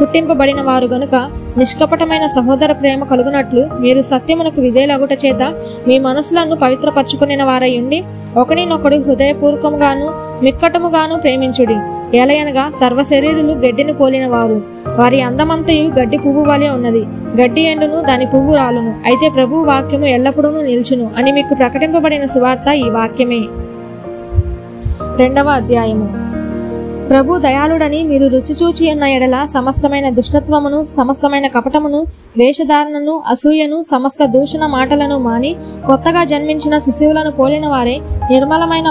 పుట్టింపబడిన వారు గనుక నిష్కపటమైన సహోదర ప్రేమ కలుగునట్లు మీరు సత్యమునకు విధేయులగుట చేత మీ మనసులను పవిత్రపరచుకునే వారై ఉండి ఒకరినొకడు హృదయపూర్వకముగాను మిక్కటముగాను ప్రేమించుడి. ఏలయనగా సర్వ శరీరులు గడ్డిని పోలిన వారు, వారి అందమంతయు గడ్డి పువ్వు వలె ఉన్నది. గడ్డి ఎండును దాని పువ్వు రాలును, అయితే ప్రభువు వాక్యము ఎల్లప్పుడూ నిల్చును అని మీకు ప్రకటింపబడిన సువార్త ఈ వాక్యమే. 2వ అధ్యాయము. ప్రభు దయాళుడని మీరు రుచిచూచి ఉన్న ఎడల సమస్తమైన దుష్టత్వమును సమస్తమైన కపటమును వేషధారణను అసూయను సమస్త దూషణ మాటలను మాని కొత్తగా జన్మించిన శిశువులను పోలిన వారే నిర్మలమైన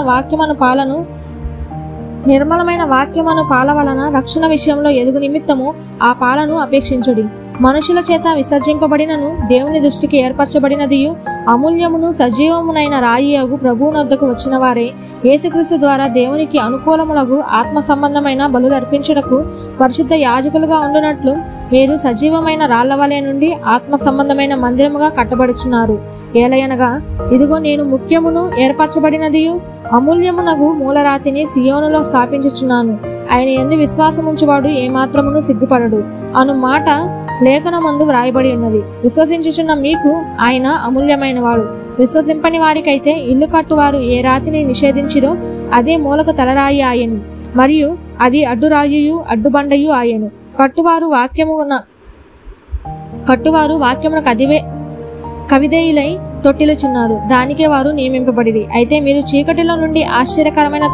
వాక్యమును పాల వలన రక్షణ విషయంలో ఎదుగు నిమిత్తము ఆ పాలను అపేక్షించుడి. మనుషుల చేత విసర్జింపబడినను దేవుని దృష్టికి ఏర్పరచబడినదియు అమూల్యమును సజీవమునైన రాయియగు ప్రభువునొద్దకు వచ్చిన వారే యేసుక్రీస్తు ద్వారా దేవునికి అనుకూలములగు ఆత్మ సంబంధమైన బలులు అర్పించుటకు పరిశుద్ధ యాజకులుగా ఉండునట్లు మీరు సజీవమైన రాళ్లవలే నుండి ఆత్మ సంబంధమైన మందిరముగా కట్టబడుచున్నారు. ఏలయనగా ఇదిగో నేను ముఖ్యమును ఏర్పరచబడినదియు అమూల్యమునగు మూలరాతిని సియోనులో స్థాపించుచున్నాను. ఆయన యందు విశ్వాసముంచువాడు ఏమాత్రమును సిగ్గుపడడు అను మాట లేఖనమందు వ్రాయబడి ఉన్నది. విశ్వసించుచున్న మీకు ఆయన అమూల్యమైన వాడు. విశ్వసింపని వారికైతే ఇల్లు కట్టువారు ఏ రాతిని నిషేధించిరో అదే మూలకు తలరాయి ఆయను, మరియు అది అడ్డురాయియు అడ్డుబండయు ఆయను. కట్టువారు వాక్యమునకు కవిధేయులై తొట్టిలుచున్నారు, దానికే వారు నియమింపబడిరి. అయితే మీరు చీకటిలో నుండి ఆశ్చర్యకరమైన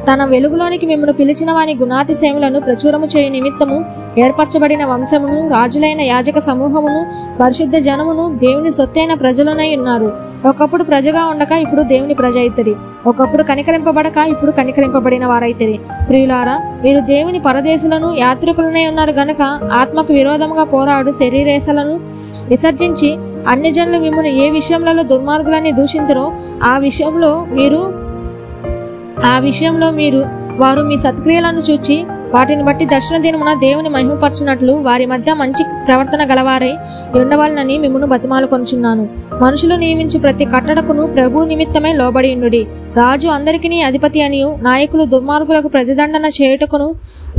తన వెలుగులోనికి మిమ్మల్ని పిలిచిన వాని గుణాతిశయములను ప్రచురము చేయు నిమిత్తము ఏర్పరచబడిన వంశమును, రాజులైన యాజక సమూహమును, పరిశుద్ధ జనమును, దేవుని సొత్తైన ప్రజలునై ఉన్నారు. ఒకప్పుడు ప్రజగా ఉండక ఇప్పుడు దేవుని ప్రజ అయితరి, ఒకప్పుడు కనికరింపబడక ఇప్పుడు కనికరింపబడిన వారైతరి. ప్రియులారా, మీరు దేవుని పరదేశులను, యాత్రికులనై ఉన్నారు గనక ఆత్మకు విరోధముగా పోరాడు శరీరేశలను విసర్జించి అన్యజనులు మిమ్మల్ని ఏ విషయంలో దుర్మార్గులని దూషించరో ఆ విషయంలో మీరు వారు మీ సత్క్రియలను చూచి వాటిని బట్టి దర్శన దినమున దేవుని మహిమపరచునట్లు వారి మధ్య మంచి ప్రవర్తన గలవారై ఉండవాలని మిమ్మును బతిమాలుకొనుచున్నాను. మనుషులు నియమించు ప్రతి కట్టడకును ప్రభు నిమిత్తమే లోబడి ఉండుడి. రాజు అందరికీ అధిపతి అనియు, నాయకులు దుర్మార్గులకు ప్రతిదండన చేయుటకును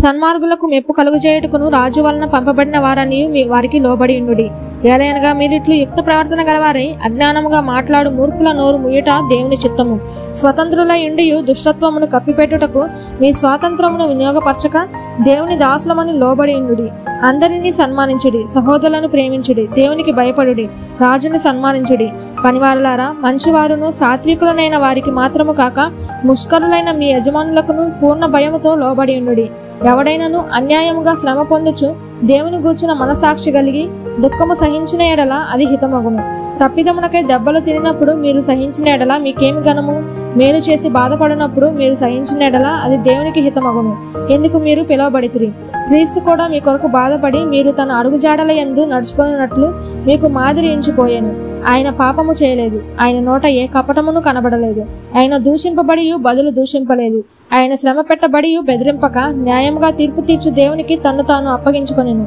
సన్మార్గులకు మెప్పు కలుగజేయుటకును రాజు వలన పంపబడిన వారనియు వారికి లోబడి ఉండుడి. ఏలయనగా మీరిట్లు యుక్త ప్రవర్తన గలవారై అజ్ఞానముగా మాట్లాడు మూర్ఖుల నోరు ముయ్యుట దేవుని చిత్తము. స్వతంత్రులై ఉండియు దుష్టత్వమును కప్పిపెట్టుటకు మీ స్వాతంత్రమును వినియోగపరచక దేవుని దాసులమని లోబడి ఉండుడి. అందరినీ సన్మానించుడి, సహోదరులను ప్రేమించుడి, దేవునికి భయపడుడి, రాజుని సన్మానించుడి. పనివారులారా, మంచివారును సాత్వికులనైన వారికి మాత్రము కాక ముష్కరులైన మీ యజమానులకును పూర్ణ భయముతో లోబడి ఉండుడి. ఎవడైనను అన్యాయముగా శ్రమ పొందుచు దేవుని గూర్చిన మనసాక్షి కలిగి దుఃఖము సహించిన ఎడల అది హితమగును. తప్పిదమునకై దెబ్బలు తినినప్పుడు మీరు సహించిన ఎడల మీకేమి గనము? మేలు చేసి బాధపడినప్పుడు మీరు సహించిన ఎడల అది దేవునికి హితమగును. ఎందుకు మీరు పిలువబడితిరి? క్రీస్తు కూడా మీ కొరకు బాధపడి మీరు తన అడుగుజాడల యందు నడుచుకున్నట్లు మీకు మాదిరి ఎంచిపోయాను. ఆయన పాపము చేయలేదు, ఆయన నోట ఏ కపటమును కనబడలేదు. ఆయన దూషింపబడియు బదులు దూషింపలేదు. ఆయన శ్రమ పెట్టబడియు బెదిరింపక న్యాయముగా తీర్పు తీర్చు దేవునికి తన్ను తాను అప్పగించుకొనెను.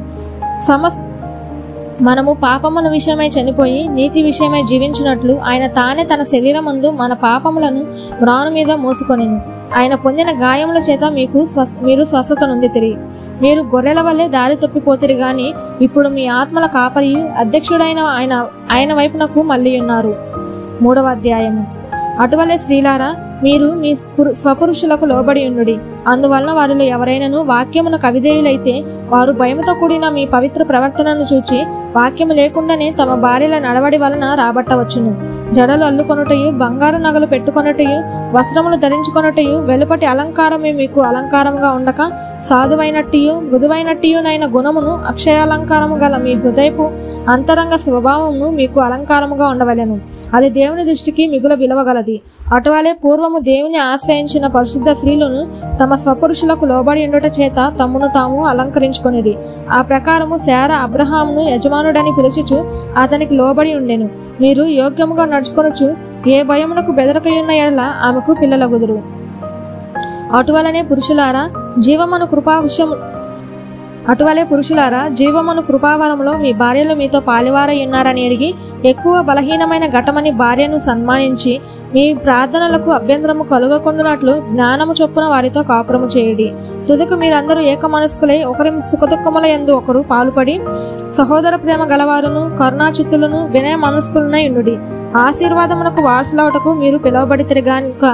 మనము పాపముల విషయమై చనిపోయి నీతి విషయమై జీవించినట్లు ఆయన తానే తన శరీరమందు మన పాపములను మ్రాను మీద మోసుకొనెను. ఆయన పొందిన గాయముల చేత మీరు స్వస్థత నొందితిరి. మీరు గొర్రెల వల్లే దారి తప్పిపోతిరి గాని ఇప్పుడు మీ ఆత్మల కాపరి అధ్యక్షుడైన ఆయన వైపునకు మళ్ళీ ఉన్నారు. 3వ అధ్యాయము. అటువలే స్త్రీలారా, మీరు మీ స్వపురుషులకు లోబడి ఉండుడి. అందువలన వారిలో ఎవరైనాను వాక్యమున కవిధేయులైతే వారు భయముతో కూడిన మీ పవిత్ర ప్రవర్తనను చూచి వాక్యము లేకుండానే తమ భార్యల నడవడి వలన రాబట్టవచ్చును. జడలు అల్లుకొనుటయు, బంగారు నగలు పెట్టుకొనుటయు, వస్త్రములు ధరించుకొనుటయు, వెలుపటి అలంకారమే మీకు అలంకారముగా ఉండక సాధువైనట్టియు మృదువైనట్టియునైన గుణమును అక్షయాలంకారము గల మీ హృదయపు అంతరంగ స్వభావమును మీకు అలంకారముగా ఉండవలెను. అది దేవుని దృష్టికి మిగుల విలువగలది. అటువలే పూర్వము దేవుని ఆశ్రయించిన పరిశుద్ధ స్త్రీలను తమ స్వపురుషులకు లోబడి ఉండుట చేత తమ్మును తాము అలంకరించుకొనిరి. ఆ ప్రకారము శారా అబ్రహామును యజమానుడని పిలుచుచు అతనికి లోబడి ఉండెను. మీరు యోగ్యముగా నడుచుకొనుచు ఏ భయమునకు బెదరకయున్న ఎడల ఆమెకు పిల్లలగుదురు. అటువలే పురుషులారా, జీవమను కృపావరములో మీ భార్యలు మీతో పాలివారై ఉన్నారని ఎరిగి ఎక్కువ బలహీనమైన ఘటమని భార్యను సన్మానించి మీ ప్రార్థనలకు అభ్యంతరము కలుగకుండునట్లు జ్ఞానము చొప్పున వారితో కాపురము చేయుడి. తుదకు మీరందరూ ఏక మనస్కులై ఒకరి సుఖదుఖముల యందు ఒకరు పాలుపడి సహోదర ప్రేమ గలవారును కరుణాచిత్తులను వినయ మనస్కులనై ఉండుడి. ఆశీర్వాదమునకు వారసులవుటకు మీరు పిలువబడితిరి గనుక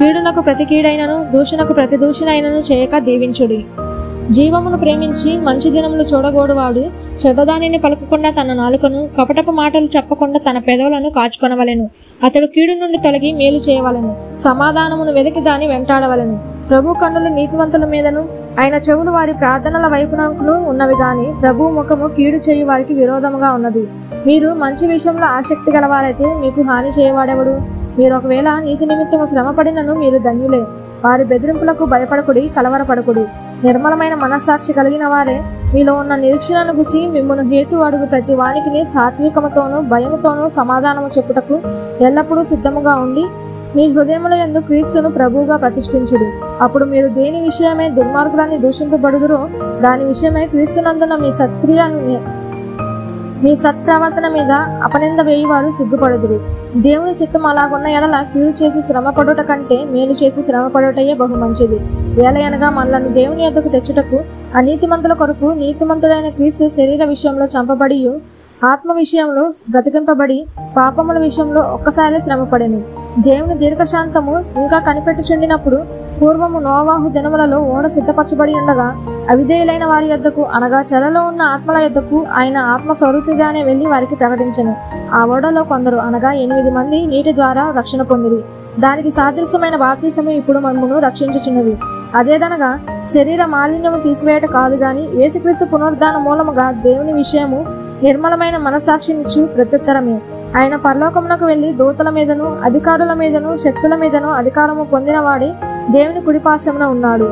కీడునకు ప్రతి కీడైనను దూషణకు ప్రతి దూషణైనను చేయక దీవించుడి. జీవమును ప్రేమించి మంచి దినములు చూడగోడువాడు చెడ్డదానిని పలుకకుండా తన నాలుకను, కపటపు మాటలు చెప్పకుండా తన పెదవులను కాచుకొనవలెను. అతడు కీడు నుండి తొలగి మేలు చేయవలెను, సమాధానమును వెలికి దాని వెంటాడవలెను. ప్రభు కన్నులు నీతివంతుల మీదను ఆయన చెవులు వారి ప్రార్థనల వైపునకును ఉన్నవి గాని ప్రభు ముఖము కీడు చేయు వారికి విరోధముగా ఉన్నది. మీరు మంచి విషయంలో ఆసక్తి గలవారైతే మీకు హాని చేయవాడెవడు? మీరు ఒకవేళ నీతి నిమిత్తము శ్రమపడినను మీరు ధన్యులే. వారి బెదిరింపులకు భయపడకుడి, కలవరపడకుడి. నిర్మలమైన మనస్సాక్షి కలిగిన వారే మీలో ఉన్న నిరీక్షణను గుచ్చి మిమ్మును హేతు అడుగు ప్రతి వానికి సాత్వికముతోనూ భయముతోనూ సమాధానము చెప్పుటకు ఎల్లప్పుడూ సిద్ధముగా ఉండి మీ హృదయముల యందు క్రీస్తును ప్రభువుగా ప్రతిష్ఠించుడి. అప్పుడు మీరు దేని విషయమై దుర్మార్గులని దూషింపబడుదురో దాని విషయమై క్రీస్తునందున మీ సత్ప్రవర్తన మీద అపనింద వేయువారు సిగ్గుపడుదురు. దేవుని చిత్తం అలాగున్న ఎడల కీడు చేసి శ్రమపడుట కంటే మేలు చేసి శ్రమపడుటయే బహు మంచిది. ఏలయనగా మనలను దేవుని యొద్దకు తెచ్చుటకు అనీతిమంతుల కొరకు నీతిమంతుడైన క్రీస్తు శరీర విషయంలో చంపబడియు ఆత్మ విషయంలో బ్రతికింపబడి పాపముల విషయంలో ఒక్కసారి శ్రమపడెను. దేవుని దీర్ఘశాంతము ఇంకా కనిపెట్టుచుండినప్పుడు పూర్వము నోవాహు దినములలో ఓడ సిద్ధపరచబడి ఉండగా అవిధేయులైన వారి యొద్దకు అనగా చెరలో ఉన్న ఆత్మల యొద్దకు ఆయన ఆత్మ స్వరూపిగానే వెళ్లి వారికి ప్రకటించెను. ఆ ఓడలో కొందరు అనగా 8 మంది నీటి ద్వారా రక్షణ పొందిరి. దానికి సాదృశ్యమైన బాప్తిసము ఇప్పుడు మమ్మను రక్షించుచున్నది. అదేదనగా శరీర మాలిన్యము తీసివేయట కాదు గాని యేసుక్రీస్తు పునరుద్ధాన మూలముగా దేవుని విషయము నిర్మలమైన మనసాక్షినిచ్చు ప్రత్యుత్తరమే. ఆయన పరలోకమునకు వెళ్లి దూతల మీదను అధికారుల మీదను శక్తుల మీదను అధికారము పొందినవాడి దేవుని కుడిపార్శ్వమున ఉన్నాడు.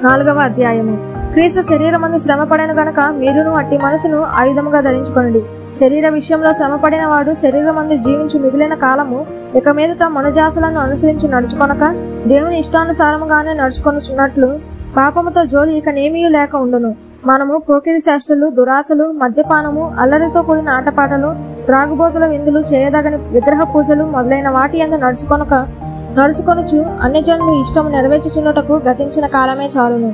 4వ అధ్యాయము. క్రీస్తు శరీరమందు శ్రమపడెను గనక మీరును అట్టి మనసును ఆయుధముగా ధరించుకొనండి. శరీర విషయంలో శ్రమపడిన వాడు శరీరమందు జీవించు మిగిలిన కాలము ఇక మీదట మనుజాసులను అనుసరించి నడుచుకొనక దేవుని ఇష్టానుసారముగానే నడుచుకొనుచున్నట్లు పాపముతో జోలి ఇక నేమియూ లేక ఉండును. మనము పోకిరి చేష్టలు, దురాశలు, మద్యపానము, అల్లరితో కూడిన ఆటపాటలు, త్రాగుబోతుల విందులు, చేయదగని విగ్రహ పూజలు మొదలైన వాటి యందు నడుచుకొనుచు అన్యజనులు ఇష్టము నెరవేర్చుచున్నటకు గతించిన కాలమే చాలును.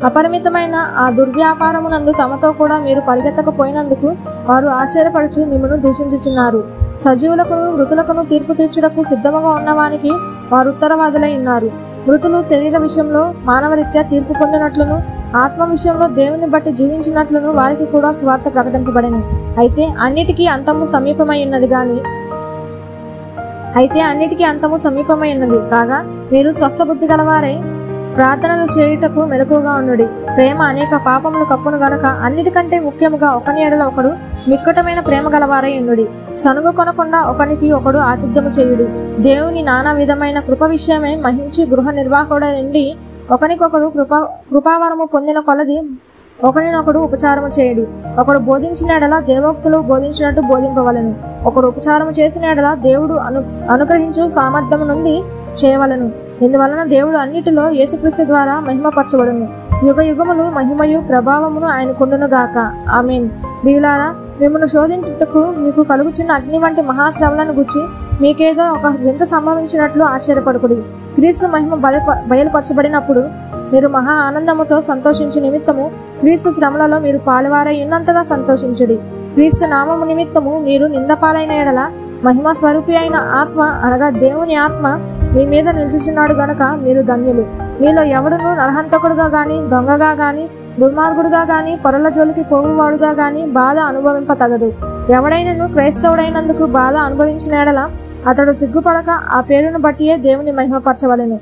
అపరిమితమైన ఆ దుర్వ్యాపారమునందు తమతో కూడా మీరు పరిగెత్తకపోయినందుకు వారు ఆశ్చర్యపడుచు మిమ్మను దూషించుచున్నారు. సజీవులకును మృతులకును తీర్పు తీర్చుటకు సిద్ధముగా ఉన్నవానికి వారు ఉత్తరవాదులై ఉన్నారు. మృతులు శరీర విషయంలో మానవరీత్యా తీర్పు పొందినట్లును ఆత్మ విషయంలో దేవుని బట్టి జీవించినట్లును వారికి కూడా స్వార్థ ప్రకటింపబడెను. అయితే అన్నిటికీ అంతము సమీపమై ఉన్నది కాగా మీరు స్వస్థబుద్ధి గలవారై ప్రార్థనలు చేయుటకు మెలకుగా ఉండుడి. ప్రేమ అనేక పాపములు కప్పును గనక అన్నిటికంటే ముఖ్యముగా ఒకని ఎడల ఒకడు మిక్కుటమైన ప్రేమ గలవారై ఉండుడి. సనుగు కొనకుండా ఒకనికి ఒకడు ఆతిథ్యము చేయుడి. దేవుని నానా విధమైన కృప విషయమై మహించి గృహ నిర్వాహకుడండి ఒకనికొకడు కృపావరము పొందిన కొలది ఒకరినొకడు ఉపచారము చేయడి. ఒకడు బోధించిన ఎడల దేవోక్తులు బోధించినట్టు బోధింపవలను. ఒకడు ఉపచారము చేసిన ఎడల దేవుడు అనుగ్రహించు సామర్థ్యము నుండి చేయవలను. ఇందువలన దేవుడు అన్నిటిలో యేసుక్రీస్తు ద్వారా మహిమపరచబడును. యుగ యుగములు మహిమయు ప్రభావమును ఆయనకుండును గాక. ఆమేన్. ప్రియులారా, మిమ్మను శోధించుటకు మీకు కలుగుచున్న అగ్ని వంటి మహాశ్రమలను గుచ్చి మీకేదో ఒక వింత సంభవించినట్లు ఆశ్చర్యపడుకుడి. క్రీస్తు మహిమ బయలుపరచబడినప్పుడు మీరు మహా ఆనందముతో సంతోషించు నిమిత్తము క్రీస్తు శ్రమలలో మీరు పాలువారై ఉన్నంతగా సంతోషించుడి. క్రీస్తు నామము నిమిత్తము మీరు నిందపాలైన ఎడల మహిమా స్వరూపి అయిన ఆత్మ అనగా దేవుని ఆత్మ మీ మీద నిలుచుచున్నాడు గనక మీరు ధన్యులు. మీలో ఎవడును నరహంతకుడుగా గాని, దొంగగా గాని, దుర్మార్గుడుగా గాని, పరుల జోలికి పోవువాడుగా గాని బాధ అనుభవింపతగదు. ఎవడైనను క్రైస్తవుడైనందుకు బాధ అనుభవించిన ఎడల అతడు సిగ్గుపడక ఆ పేరును బట్టియే దేవుని మహిమపరచవలెను.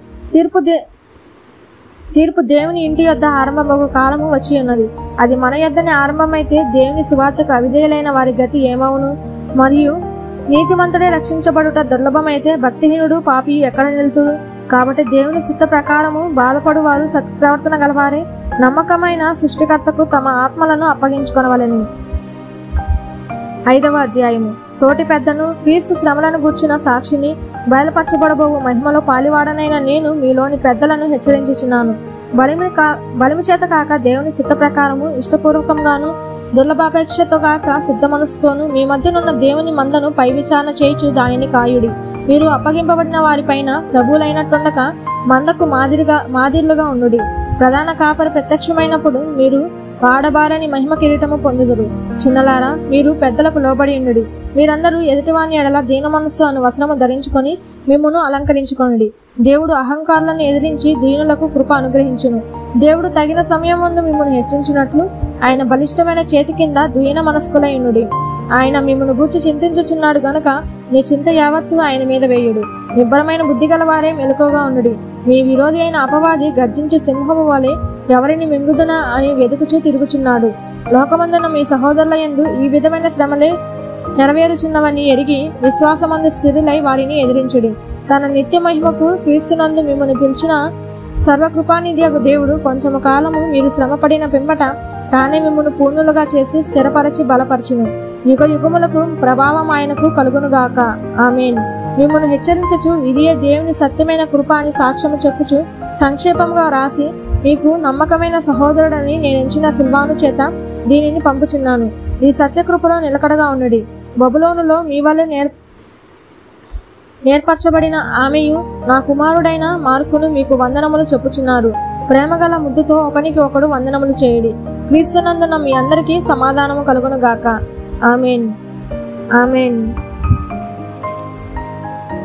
తీర్పు దేవుని ఇంటి యొద్ద ఆరంభమగు కాలము వచ్చి ఉన్నది. అది మన యొద్దనే ఆరంభమైతే దేవుని సువార్తకు అవిధేయులైన వారి గతి ఏమవును? మరియు నీతిమంతుడే రక్షించబడుట దుర్లభమైతే భక్తిహీనుడు పాపియు ఎక్కడ నిలుతురు? కాబట్టి దేవుని చిత్త ప్రకారము బాధపడు వారు సత్ప్రవర్తన గలవారే నమ్మకమైన సృష్టికర్తకు తమ ఆత్మలను అప్పగించుకొనవలెను. 5వ అధ్యాయము. తోటి పెద్దను క్రీస్తు శ్రమలను గూర్చిన సాక్షిని బయలుపరచబడబోవు మహిమలో పాలివాడనైన నేను మీలోని పెద్దలను హెచ్చరించుచున్నాను. బలిము చేత కాక దేవుని చిత్త ప్రకారము ఇష్టపూర్వకంగాను దుర్లభాపేక్షతో కాక సిద్ధ మనసుతోనూ మీ మధ్యనున్న దేవుని మందను పై విచారణ చేయుచు దానిని కాయుడి. మీరు అప్పగింపబడిన వారిపైన ప్రభువులైనట్టుండక మందకు మాదిరులుగా ఉండుడి. ప్రధాన కాపరి ప్రత్యక్షమైనప్పుడు మీరు వాడబారని మహిమ కిరీటము పొందుదురు. చిన్నలారా, మీరు పెద్దలకు లోబడి ఉండుడి. మీరందరూ ఎదుటివాని ఎడల దీన మనస్సు అను వస్త్రము ధరించుకొని మిమ్మును అలంకరించుకొనుడి. దేవుడు అహంకారులను ఎదిరించి దీనులకు కృప అనుగ్రహించును. దేవుడు తగిన సమయం ముందు మిమ్మును హెచ్చించినట్లు ఆయన బలిష్టమైన చేతి కింద ద్వీన మనస్కులై ఉండుడి. ఆయన మిమ్మును గూర్చి చింతించుచున్నాడు గనుక మీ చింత యావత్తు ఆయన మీద వేయుడు. నిబ్బరమైన బుద్ధి గలవారే మెలకువగా ఉండుడి. మీ విరోధి అయిన అపవాది గర్జించే సింహము వలె ఎవరిని మిమృదునా అని వెతుకుచూ తిరుగుచున్నాడు. లోకమందున్న మీ సహోదరుల యందు ఈ విధమైన శ్రమలే నెరవేరుచున్నవని ఎరిగి విశ్వాసమందు స్థిరులై వారిని ఎదిరించుడి. తన నిత్య మహిమకు క్రీస్తునందు మిమ్మల్ని పిలిచిన సర్వకృపానిధియగు దేవుడు కొంచెము కాలము మీరు శ్రమపడిన పిమ్మట తానే మిమ్మల్ని పూర్ణులుగా చేసి స్థిరపరచి బలపరచును. యుగ యుగములకు ప్రభావం ఆయనకు కలుగునుగాక. ఆమేన్. మిమ్మల్ని హెచ్చరించచ్చు ఇదియే దేవుని సత్యమైన కృప అని సాక్ష్యము చెప్పుచు సంక్షేపంగా రాసి మీకు నమ్మకమైన సహోదరుడని నేను ఎంచిన సిల్వాను చేత దీనిని పంపుచున్నాను. ఈ సత్యకృపలో నిలకడగా ఉండుడి. బబులోనులో మీ వల్ల నేర్పరచబడిన ఆమెయు నా కుమారుడైన మార్కును మీకు వందనములు చెప్పుచున్నారు. ప్రేమగల ముద్దుతో ఒకనికి ఒకడు వందనములు చేయుడి. క్రీస్తునందున మీ అందరికీ సమాధానము కలుగును గాక. ఆమేన్. ఆమేన్.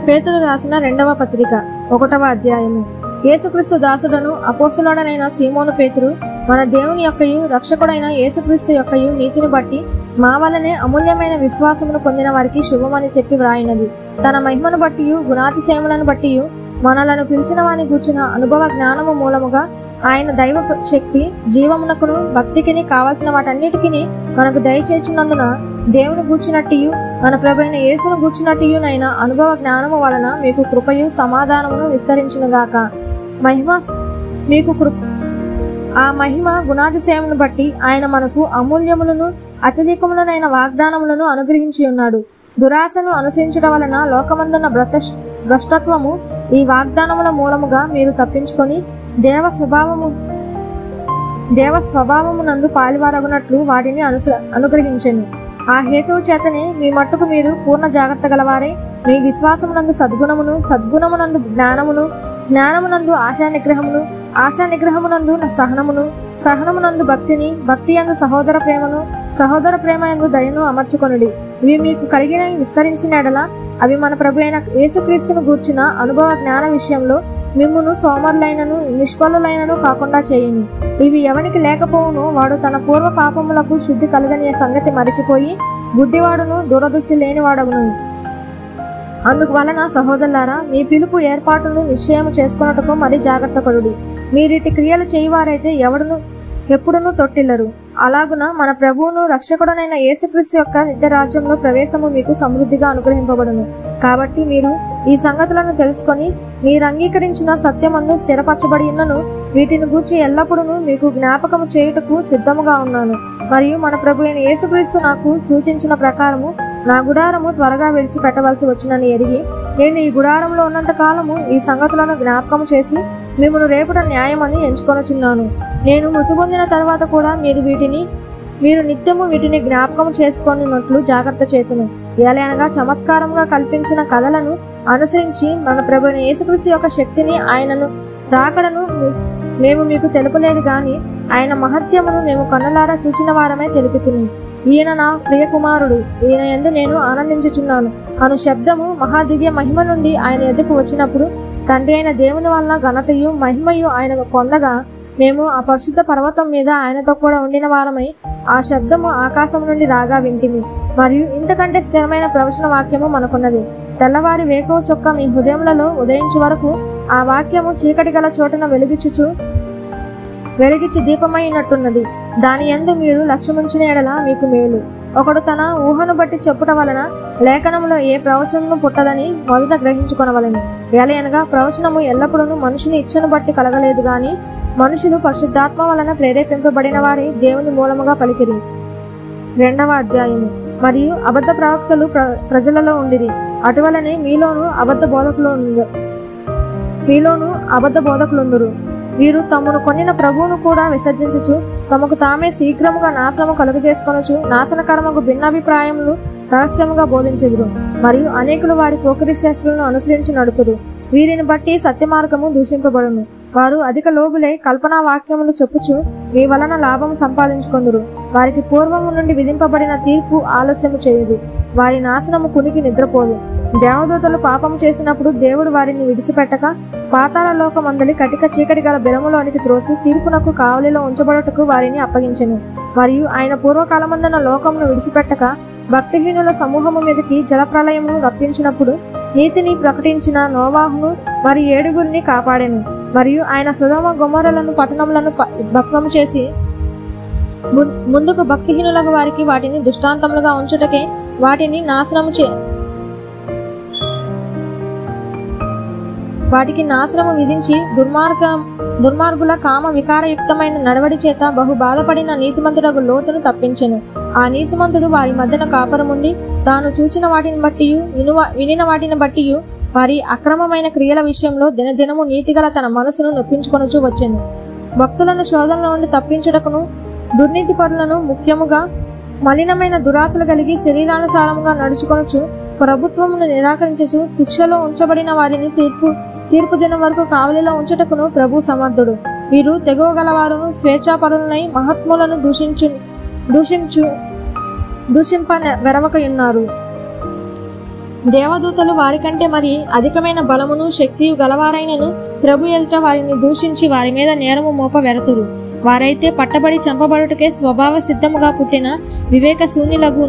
పేతురు రాసిన 2వ పత్రిక 1వ అధ్యాయము. యేసుక్రీస్తు దాసుడను అపోస్తలుడనైన సీమోను పేతురు, మన దేవుని యొక్కయు రక్షకుడైన యేసుక్రీస్తు యొక్కయు నీతిని బట్టి మా వలనే అమూల్యమైన విశ్వాసమును పొందిన వారికి శుభమని చెప్పి వ్రాయినది. తన మహిమను బట్టియు గుణాతిశయములను బట్టియు మనలను పిలిచిన వాని గూర్చిన అనుభవ జ్ఞానము మూలముగా ఆయన దైవ శక్తి జీవమునకును భక్తికిని కావలసిన వాటన్నిటికిని మనకు దయచేసినందున దేవుని గూర్చినట్టియు మన ప్రభువైన యేసును గూర్చినట్టియునైన అనుభవ జ్ఞానము వలన మీకు కృపయు సమాధానమును విస్తరించునుగాక. ఆ మహిమ గుణాతిశయమును బట్టి ఆయన మనకు అమూల్యములను అత్యధికములనైన వాగ్దానములను అనుగ్రహించి ఉన్నాడు. దురాశను అనుసరించడం వలన లోకమందున్న భ్రష్టత్వము ఈ వాగ్దానముల మూలముగా మీరు తప్పించుకొని దేవ స్వభావమునందు పాలివారగునట్లు వాటిని అనుగ్రహించెను. ఆ హేతువు చేతనే మీ మట్టుకు మీరు పూర్ణ జాగ్రత్త గలవారై మీ విశ్వాసమునందు సద్గుణమునందు జ్ఞానమునందు ఆశా నిగ్రహమునందు సహనమునందు భక్తి యందు సహోదర ప్రేమ యందు దయను అమర్చుకొనుడి. ఇవి మీకు కలిగిన విస్తరించిన ఎడల అవి మన ప్రభు అయిన యేసుక్రీస్తును గూర్చిన అనుభవ జ్ఞాన విషయంలో మిమ్మును సోమరులైనను నిష్ఫలులైనను కాకుండా చేయను. ఇవి ఎవనికి లేకపోవును వాడు తన పూర్వ పాపములకు శుద్ధి కలగని సంగతి మరిచిపోయి గుడ్డివాడును దూరదృష్టి లేనివాడగును. అందువలన సహోదరులారా, మీ పిలుపు ఏర్పాటును నిశ్చయము చేసుకున్నట్టుకు మరి జాగ్రత్త పడుడి. మీరిటి క్రియలు చేయువారైతే ఎప్పుడునూ తొట్టిల్లరు. అలాగున మన ప్రభువును రక్షకుడనైన యేసుక్రీస్తు యొక్క నిత్య రాజ్యంలో ప్రవేశము మీకు సమృద్ధిగా అనుగ్రహింపబడును. కాబట్టి మీరు ఈ సంగతులను తెలుసుకొని మీరు అంగీకరించిన సత్యమందు స్థిరపరచబడి ఉన్నను వీటిని గూర్చి ఎల్లప్పుడూ మీకు జ్ఞాపకము చేయుటకు సిద్ధముగా ఉన్నాను. మరియు మన ప్రభు అయిన యేసుక్రీస్తు నాకు సూచించిన ప్రకారము నా గుడారము త్వరగా విడిచిపెట్టవలసి వచ్చినని ఎరిగి నేను ఈ గుడారంలో ఉన్నంత కాలము ఈ సంగతులను జ్ఞాపకం చేసి మిమ్మల్ని రేపుట న్యాయమని ఎంచుకొనుచున్నాను. నేను మృతి పొందిన తర్వాత కూడా మీరు నిత్యము వీటిని జ్ఞాపకం చేసుకొనినట్లు జాగ్రత్త చేతును. ఏలైనగా చమత్కారంగా కల్పించిన కథలను అనుసరించి మన ప్రభువైన యేసుక్రీస్తు యొక్క శక్తిని ఆయనను రాకడను మేము మీకు తెలుపలేదు గాని ఆయన మహత్యమును మేము కన్నులారా చూచిన వారమే తెలిపితిమి. ఈయన నా ప్రియ కుమారుడు, ఈయన యందు నేను ఆనందించుచున్నాను అను శబ్దము మహాదివ్య మహిమ నుండి ఆయన ఎదుకు వచ్చినప్పుడు తండ్రి అయిన దేవుని వలన ఘనతయు మహిమయు ఆయన పొందగా మేము ఆ పరిశుద్ధ పర్వతం మీద ఆయనతో కూడా ఉండిన వారమై ఆ శబ్దము ఆకాశం నుండి రాగా వింటిమి. మరియు ఇంతకంటే స్థిరమైన ప్రవచన వాక్యము మనకున్నది. తెల్లవారి వేకువ చొక్క మీ హృదయములలో ఉదయించు వరకు ఆ వాక్యము చీకటి గల చోటన వెలిగించి దీపమైనట్టున్నది. దాని యందు మీరు లక్ష్యముంచిన ఎడల మీకు మేలు. ఒకడు తన ఊహను బట్టి చెప్పుట వలన లేఖనములో ఏ ప్రవచనము పుట్టదని మొదట గ్రహించుకొనవలెను. ఏలయనగా ప్రవచనము ఎల్లప్పుడూ మనుషుని ఇచ్చను బట్టి కలగలేదు గాని మనుషులు పరిశుద్ధాత్మ వలన ప్రేరేపింపబడిన వారి దేవుని మూలముగా పలికిరి. 2వ అధ్యాయము. మరియు అబద్ధ ప్రవక్తలు ప్రజలలో ఉండిరి. అటువలనే మీలోను అబద్ధ బోధకులుందురు. వీరు తమను కొనిన ప్రభువును కూడా విసర్జించుచు తమకు తామే శీఘ్రముగా నాశనము కలుగజేసుకొనుచు నాశనకరముకు భిన్నాభిప్రాయములు రహస్యముగా బోధించెదురు. మరియు అనేకులు వారి పోకిరి శ్రేష్ఠులను అనుసరించి నడుతురు. వీరిని బట్టి సత్య మార్గము దూషింపబడును. వారు అధిక లోబులై కల్పనా వాక్యములు చెప్పుచు మీ వలన లాభము సంపాదించుకొందురు. వారికి పూర్వము నుండి విధింపబడిన తీర్పు ఆలస్యము చేయదు. వారి నాశనము కునికి నిద్రపోదు. దేవదూతలు పాపము చేసినప్పుడు దేవుడు వారిని విడిచిపెట్టక పాతాళ లోకమందలి కటిక చీకటి గల బిలములోనికి త్రోసి తీర్పునకు కావలిలో ఉంచబడుటకు వారిని అప్పగించెను. మరియు ఆయన పూర్వకాలమందున లోకమును విడిచిపెట్టక భక్తిహీనుల సమూహము మీదకి జలప్రలయమును రప్పించినప్పుడు నీతిని ప్రకటించిన నోవాహును మరి 7 కాపాడెను. మరియు ఆయన సొదొమ గొమొర్రాలను పట్టణములను భస్మము చేసి ముందుకు భక్తిహీనులకు వారికి వాటిని దృష్టాంతములుగా ఉంచుటకే వాటికి నాశనము విధించి దుర్మార్గుల కామ వికారయుక్తమైన నడవడి చేత బహు బాధపడిన నీతిమంతుడగు లోతును తప్పించెను. ఆ నీతిమంతుడు వారి మధ్యన కాపురముండి తాను చూచిన వాటిని బట్టియు వినిన వాటిని బట్టియు వారి అక్రమమైన క్రియల విషయంలో దినదినము నీతిగల తన మనసును నొప్పించుకొనుచూ వచ్చెను. భక్తులను శోధనల నుండి తప్పించుటకును దుర్నీతి పరులను ముఖ్యముగా మలినమైన దురాశలు కలిగి శరీరానుసారముగా నడుచుకొనుచు ప్రభుత్వమును నిరాకరించుచు శిక్షలో ఉంచబడిన వారిని తీర్పు దినం వరకు కావలిలో ఉంచుటకును ప్రభు సమర్థుడు. వీరు తెగువగలవారును స్వేచ్ఛాపరులనై మహాత్ములను దూషింప వెరవక ఉన్నారు. దేవదూతలు వారికంటే మరి అధికమైన బలమును శక్తియు గలవారైనను ప్రభు ఎదుట వారిని దూషించి వారి మీద నేరము మోప వెరతురు. వారైతే పట్టబడి చంపబడుటకే స్వభావ సిద్ధముగా పుట్టిన వివేక శూన్యులగు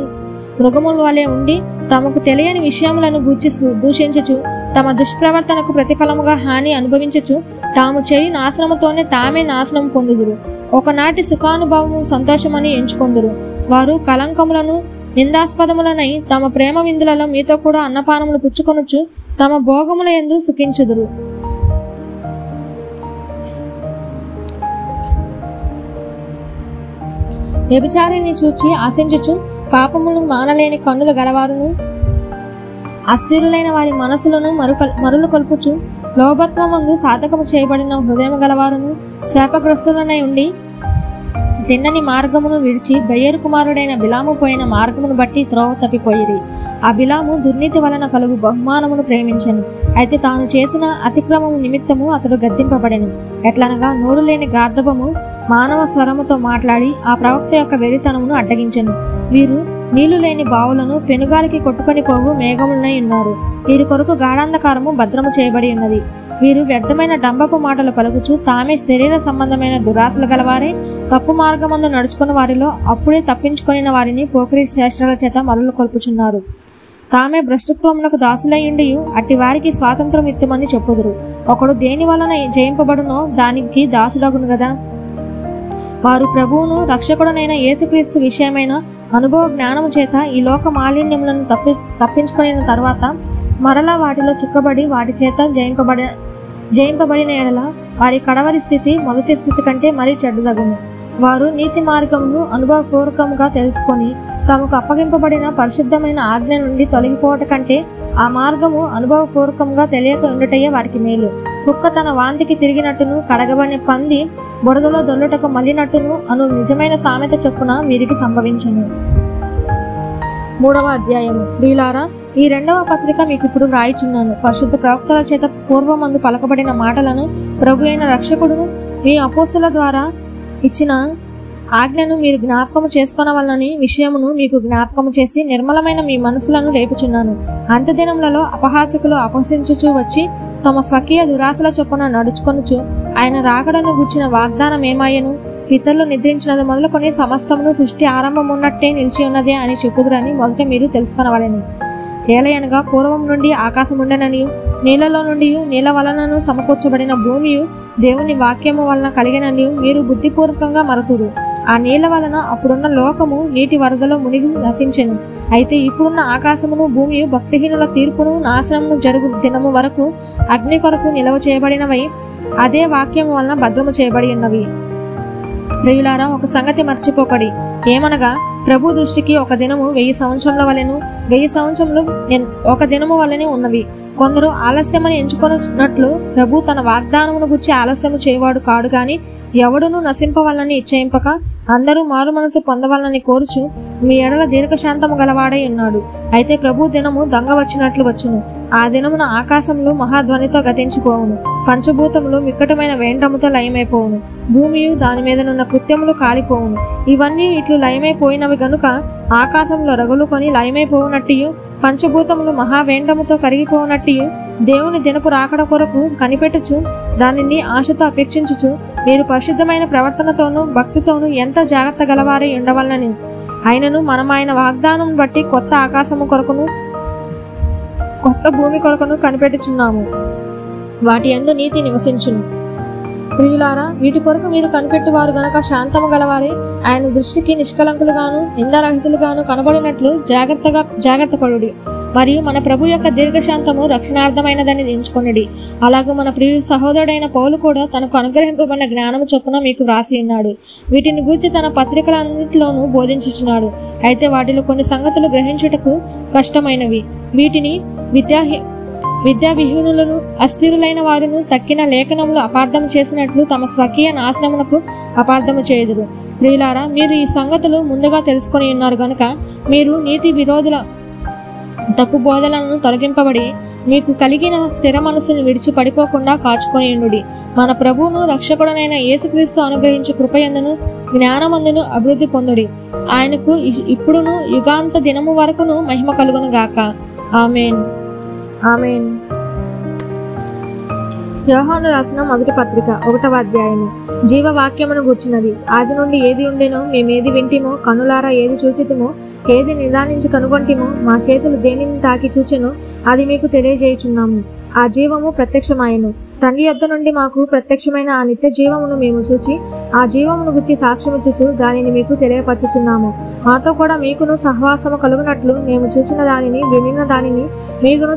మృగముల వలె ఉండి తమకు తెలియని విషయములను గూర్చి దూషించుచు తమ దుష్ప్రవర్తనకు ప్రతిఫలముగా హాని అనుభవించుచు తాము చేయి నాశనముతోనే తామే నాశనం పొందుదురు. ఒకనాటి సుఖానుభవము సంతోషమని ఎంచుకొందురు. వారు కలంకములను నిందాస్పదములనై తమ ప్రేమ విందులలో మీతో కూడా అన్నపానములు పుచ్చుకొనుచు తమ భోగముల యందు సుఖించుదురు. వ్యభిచారిని చూచి ఆశించుచు పాపములు మానలేని కన్నులు గలవారును అస్థిరులైన వారి మనసులను మరులు కొల్పుచు లోభత్వమందు సాధకము చేయబడిన హృదయం గలవారును శాపగ్రస్తులనై ఉండి తిన్నని మార్గమును విడిచి బెయ్యరు కుమారుడైన బిలాము పోయిన మార్గమును బట్టి త్రోవ తప్పిపోయిరి. ఆ బిలాము దుర్నీతి వలన కలుగు బహుమానమును ప్రేమించెను. అయితే తాను చేసిన అతిక్రమము నిమిత్తము అతడు గద్దింపబడెను. ఎట్లనగా నోరు లేని గార్ధబము మానవ స్వరముతో మాట్లాడి ఆ ప్రవక్త యొక్క వెరితనమును అడ్డగించెను. వీరు నీళ్లు లేని బావులను పెనుగాలికి కొట్టుకొని పోవు మేఘములనై ఉన్నారు. వీరి కొరకు గాఢాంధకారము భద్రము చేయబడి ఉన్నది. వీరు వ్యర్థమైన డంబపు మాటలు పలుకుచు తామే శరీర సంబంధమైన దురాశలు గలవారే తప్పు మార్గమందు నడుచుకున్న వారిలో అప్పుడే తప్పించుకొనిన వారిని పోకిరి శ్రేష్ఠుల చేత మరులు కొల్పుచున్నారు. తామే భ్రష్టత్వమునకు దాసులయ్యుండియు అట్టి వారికి స్వాతంత్రం ఇత్తుమని చెప్పుదురు. ఒకడు దేని వలన జయింపబడునో దానికి దాసుడగును గదా. వారు ప్రభువును రక్షకుడనైన యేసుక్రీస్తు విషయమైన అనుభవ జ్ఞానము చేత ఈ లోక మాలిన్యములను తప్పించుకునే తర్వాత మరలా వాటిలో చిక్కబడి వాటి చేత జయింపబడిన ఎడల వారి కడవరి స్థితి మొదటి స్థితి కంటే మరీ చెడ్డదగును. వారు నీతి మార్గమును అనుభవపూర్వకంగా తెలుసుకొని తమకు అప్పగింపబడిన పరిశుద్ధమైన ఆజ్ఞ నుండి తొలగిపోవట కంటే ఆ మార్గము అనుభవపూర్వకంగా తెలియక ఉండటయే వారికి మేలు. కుక్క తన వాంతికి తిరిగినట్టును కడగబడిన పంది బురదలో దొల్లుటకు మళ్ళినట్టును అను నిజమైన సామెత చొప్పున వీరికి సంభవించును. 3వ అధ్యాయము. ప్రియులారా, ఈ 2వ పత్రిక మీకు ఇప్పుడు వ్రాయిచున్నాను. పరిశుద్ధ ప్రవక్తల చేత పూర్వమందు పలకబడిన మాటలను ప్రభు అయిన రక్షకుడును మీ అపోస్తల ద్వారా ఇచ్చిన ఆజ్ఞను మీరు జ్ఞాపకము చేసుకొనవలనని విషయమును మీకు జ్ఞాపకము చేసి నిర్మలమైన మీ మనసులను రేపుచున్నాను. అంత్యదినములలో అపహాసకులు అపహసించుచూ వచ్చి తమ స్వకీయ దురాశల చొప్పున నడుచుకొనుచు ఆయన రాకడను గుర్చిన వాగ్దానం ఏమాయను, పితరులు నిద్రించినది మొదలుకొని సమస్తమును సృష్టి ఆరంభమున్నట్టే నిలిచి ఉన్నదే అని చెప్పుదురని మొదట మీరు తెలుసుకొనవలెను. ఏలయనగా పూర్వం నుండి ఆకాశముండెననియు నీళ్లలో నుండి నీళ్ల వలనను సమకూర్చబడిన భూమియు దేవుని వాక్యము వలన కలిగిననియు మీరు బుద్ధిపూర్వకంగా మరతురు. ఆ నీళ్ల వలన అప్పుడున్న లోకము నీటి వరదలో మునిగి నశించెను. అయితే ఇప్పుడున్న ఆకాశమును భూమియు భక్తిహీనుల తీర్పును నాశనమును జరుగు దినము వరకు అగ్ని కొరకు నిలవ చేయబడినవై అదే వాక్యము వలన భద్రము చేయబడి ఉన్నవి. ప్రియులారా, ఒక సంగతి మర్చిపోకడి. ఏమనగా ప్రభు దృష్టికి ఒక దినము 1000 సంవత్సరముల వలెను 1000 సంవత్సరములు ఒక దినము వలెనే ఉన్నవి. కొందరు ఆలస్యమని ఎంచుకొనున్నట్లు ప్రభు తన వాగ్దానమును గురించి ఆలస్యము చేయవాడు కాడు గాని ఎవడును నశింపవలనని ఇచ్చేయింపక అందరూ మారు మనసు పొందవలనని కోరుచు మీ ఎడల దీర్ఘశాంతము గలవాడై ఉన్నాడు. అయితే ప్రభు దినము దొంగ వచ్చినట్లు వచ్చును. ఆ దినమున ఆకాశములు మహాధ్వనితో గతించిపోవును, పంచభూతములు మిక్కటమైన వేండ్రముతో లయమైపోవును, భూమియు దాని మీదనున్న కృత్యములు కాలిపోవును. ఇవన్నీ ఇట్లు లయమైపోయినవి గనుక ఆకాశంలో రగులుకొని లయమైపోవునట్టియు పంచభూతములు మహావేండ్రముతో కరిగిపోవునట్టియు దేవుని దినపు రాకడ కొరకు కనిపెట్టుచు దానిని ఆశతో అపేక్షించుచు మీరు పరిశుద్ధమైన ప్రవర్తనతోనూ భక్తితోనూ ఎంతో జాగ్రత్త గలవారై ఉండవలనని ఆయనను మనం ఆయన వాగ్దానం బట్టి కొత్త ఆకాశము కొరకును కొత్త భూమి కొరకును కనిపెట్టుచున్నాము. వాటి యందు నీతి నివసించును. ప్రియులారా, వీటి కొరకు మీరు కనిపెట్టువారు గనక శాంతము గలవారే ఆయన దృష్టికి నిష్కలంకులుగాను నిందారహితులుగాను కనబడినట్లు జాగ్రత్త పడుడి. మరియు మన ప్రభు యొక్క దీర్ఘశాంతము రక్షణార్థమైనదని ఎంచుకొనుడి. అలాగే మన ప్రియ సహోదరుడైన పౌలు కూడా తనకు అనుగ్రహింపబడిన జ్ఞానము చొప్పున మీకు వ్రాసి ఉన్నాడు. వీటిని గూర్చి తన పత్రికలన్నింటిలోనూ బోధించుచున్నాడు. అయితే వాటిలో కొన్ని సంగతులు గ్రహించుటకు కష్టమైనవి. వీటిని విద్యావిహీనులను అస్థిరులైన వారును తక్కిన లేఖనములు అపార్థము చేసినట్లు తమ స్వకీయ నాశనమునకు అపార్థము చేయుదురు. ప్రియులారా, మీరు ఈ సంగతులు ముందుగా తెలుసుకొని ఉన్నారు గనుక మీరు నీతి విరోధుల తప్పు బోధలను తొలగింపబడి మీకు కలిగిన స్థిర మనసును విడిచి పడిపోకుండా కాచుకొని ఉండుడి. మన ప్రభువును రక్షకుడనైన యేసుక్రీస్తు అనుగ్రహించు కృపయందును జ్ఞానమందును అభివృద్ధి పొందుడి. ఆయనకు ఇప్పుడును యుగాంత దినము వరకును మహిమ కలుగును గాక. ఆమేన్. ఆమేన్. యోహాను రాసిన మొదటి పత్రిక 1వ అధ్యాయము. జీవవాక్యమును గూర్చినది. ఆది నుండి ఏది ఉండెనో, మేమేది వింటిమో, కనులారా ఏది చూచితిమో, ఏది నిదానించి కనుగొంటిమో, మా చేతులు దేనిని తాకి చూచెనో అది మీకు తెలియజేయుచున్నాము. ఆ జీవము ప్రత్యక్షమాయెను. తండ్రి యొద్ద నుండి మాకు ప్రత్యక్షమైన ఆ నిత్య జీవమును మేము చూచి ఆ జీవమును గురించి సాక్ష్యమిచ్చుచు దానిని మీకు తెలియపరచుచున్నాము. మాతో కూడా మీకును సహవాసము కలుగునట్లు మేము చూసిన దానిని వినిన దానిని మీకును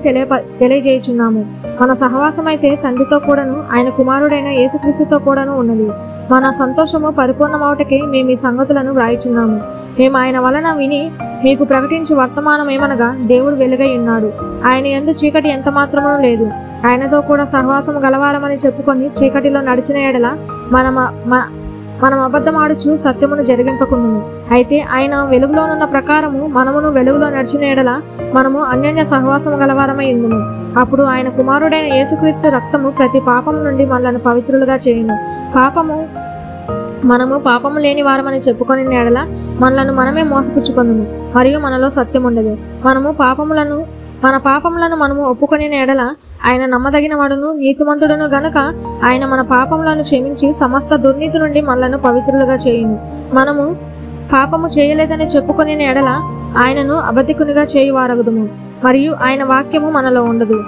తెలియజేయుచున్నాము. మన సహవాసమైతే తండ్రితో కూడాను ఆయన కుమారుడైన యేసుక్రీస్తుతో కూడాను ఉన్నది. మన సంతోషము పరిపూర్ణమవుటకే మేము ఈ సంగతులను వ్రాయిచున్నాము. మేము ఆయన వలన విని మీకు ప్రకటించు వర్తమానమేమనగా, దేవుడు వెలుగై ఉన్నాడు, ఆయన యందు చీకటి ఎంత మాత్రమును లేదు. ఆయనతో కూడా సహవాసము గలవారమని చెప్పుకొని చీకటిలో నడిచిన ఎడల మనం అబద్ధమాడుచు సత్యమును జరిగింపకుండును. అయితే ఆయన వెలుగులోనున్న ప్రకారము మనమును వెలుగులో నడిచిన ఎడల మనము అన్యోన్య సహవాసము గలవారమై ఉండును. అప్పుడు ఆయన కుమారుడైన యేసుక్రీస్తు రక్తము ప్రతి పాపము నుండి మనలను పవిత్రులుగా చేయును. మనము పాపము లేని వారమని చెప్పుకొని ఎడల మనలను మనమే మోసపుచ్చుకొనుము, మరియు మనలో సత్యం ఉండదు. మన పాపములను మనము ఒప్పుకొని ఎడల ఆయన నమ్మదగిన వాడును నీతిమంతుడును గనుక ఆయన మన పాపములను క్షమించి సమస్త దుర్నీతి నుండి మనలను పవిత్రులుగా చేయును. మనము పాపము చేయలేదని చెప్పుకొని ఎడల ఆయనను అబద్ధికునిగా చేయువారగుదుము, మరియు ఆయన వాక్యము మనలో ఉండదు.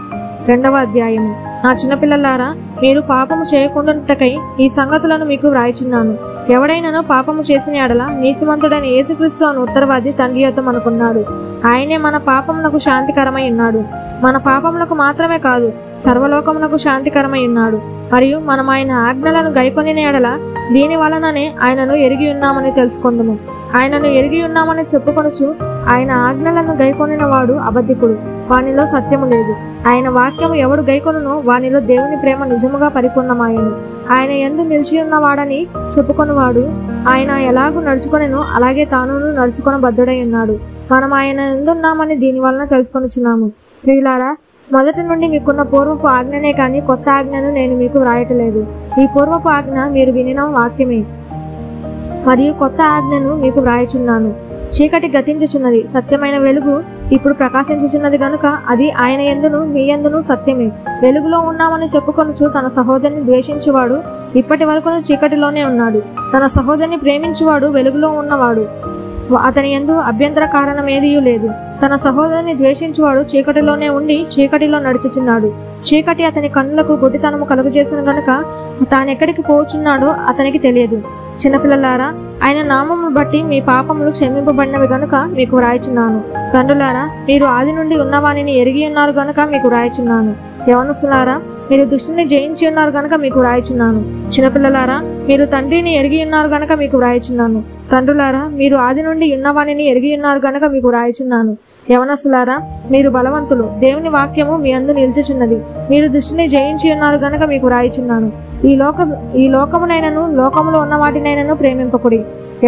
2వ అధ్యాయము. నా చిన్నపిల్లలారా, మీరు పాపము చేయకుండాటకై ఈ సంగతులను మీకు వ్రాయిచున్నాను. ఎవడైనానో పాపము చేసిన ఎడల నీతిమంతుడైన యేసుక్రీస్తు అను ఉత్తరవాది తండ్రి యొద్ద మనకున్నాడు. ఆయనే మన పాపములకు శాంతికరమై ఉన్నాడు. మన పాపములకు మాత్రమే కాదు, సర్వలోకమునకు శాంతికరమై ఉన్నాడు. మరియు మనం ఆయన ఆజ్ఞలను గైకొనిన ఎడల దీని వలననే ఆయనను ఎరిగి ఉన్నామని తెలుసుకొందుము. ఆయనను ఎరిగి ఉన్నామని చెప్పుకొనుచు ఆయన ఆజ్ఞలను గైకొనిన వాడు అబద్ధికుడు, వానిలో సత్యము లేదు. ఆయన వాక్యము ఎవడు గైకొనునో వానిలో దేవుని ప్రేమ నిజముగా పరిపూర్ణమాయను. ఆయన యందు నిలిచి ఉన్నవాడని చెప్పుకొనివాడు ఆయన ఎలాగూ నడుచుకొనెనో అలాగే తానును నడుచుకొని బద్ధుడై ఉన్నాడు. మనం ఆయన ఎందున్నామని దీని వలన తెలుసుకొనుచున్నాము. ప్రియులారా, మొదటి నుండి మీకున్న పూర్వపు ఆజ్ఞనే కానీ కొత్త ఆజ్ఞను నేను మీకు వ్రాయటలేదు. ఈ పూర్వపు ఆజ్ఞ మీరు వినిన వాక్యమే, మరియు కొత్త ఆజ్ఞను మీకు వ్రాయచున్నాను. చీకటి గతించుచున్నది, సత్యమైన వెలుగు ఇప్పుడు ప్రకాశించుచున్నది గనుక అది ఆయన యందును మీ యందును సత్యమే. వెలుగులో ఉన్నామని చెప్పుకొనుచు తన సహోదరిని ద్వేషించువాడు ఇప్పటి వరకును చీకటిలోనే ఉన్నాడు. తన సహోదరిని ప్రేమించువాడు వెలుగులో ఉన్నవాడు, అతని యందు అభ్యంతర కారణమేదియూ లేదు. తన సహోదరిని ద్వేషించువాడు చీకటిలోనే ఉండి చీకటిలో నడుచుచున్నాడు. చీకటి అతని కన్నులకు గుడ్డితనము కలుగజేసిన గనుక తానెక్కడికి పోచున్నాడో అతనికి తెలియదు. చిన్నపిల్లలారా, ఆయన నామమును బట్టి మీ పాపములు క్షమింపబడినవి గనుక మీకు వ్రాయిచున్నాను. తండ్రులారా, మీరు ఆది నుండి ఉన్నవానిని ఎరిగి ఉన్నారు గనుక మీకు వ్రాయిచున్నాను. యవనస్తులారా, మీరు దుష్టుని జయించి ఉన్నారు గనుక మీకు వ్రాయిచున్నాను. చిన్నపిల్లలారా, మీరు తండ్రిని ఎరిగి ఉన్నారు గనుక మీకు వ్రాయిచున్నాను. తండ్రులారా, మీరు ఆది నుండి ఉన్నవానిని ఎరిగి ఉన్నారు గనుక మీకు వ్రాయిచున్నాను. యవనస్తులారా, మీరు బలవంతులు, దేవుని వాక్యము మీ అందు నిలిచుచున్నది. మీరు దుష్టుని జయించి ఉన్నారు గనుక మీకు వ్రాయిచున్నాను. ఈ లోకమునైనను లోకములో ఉన్న వాటినైనను ప్రేమింపకుడి.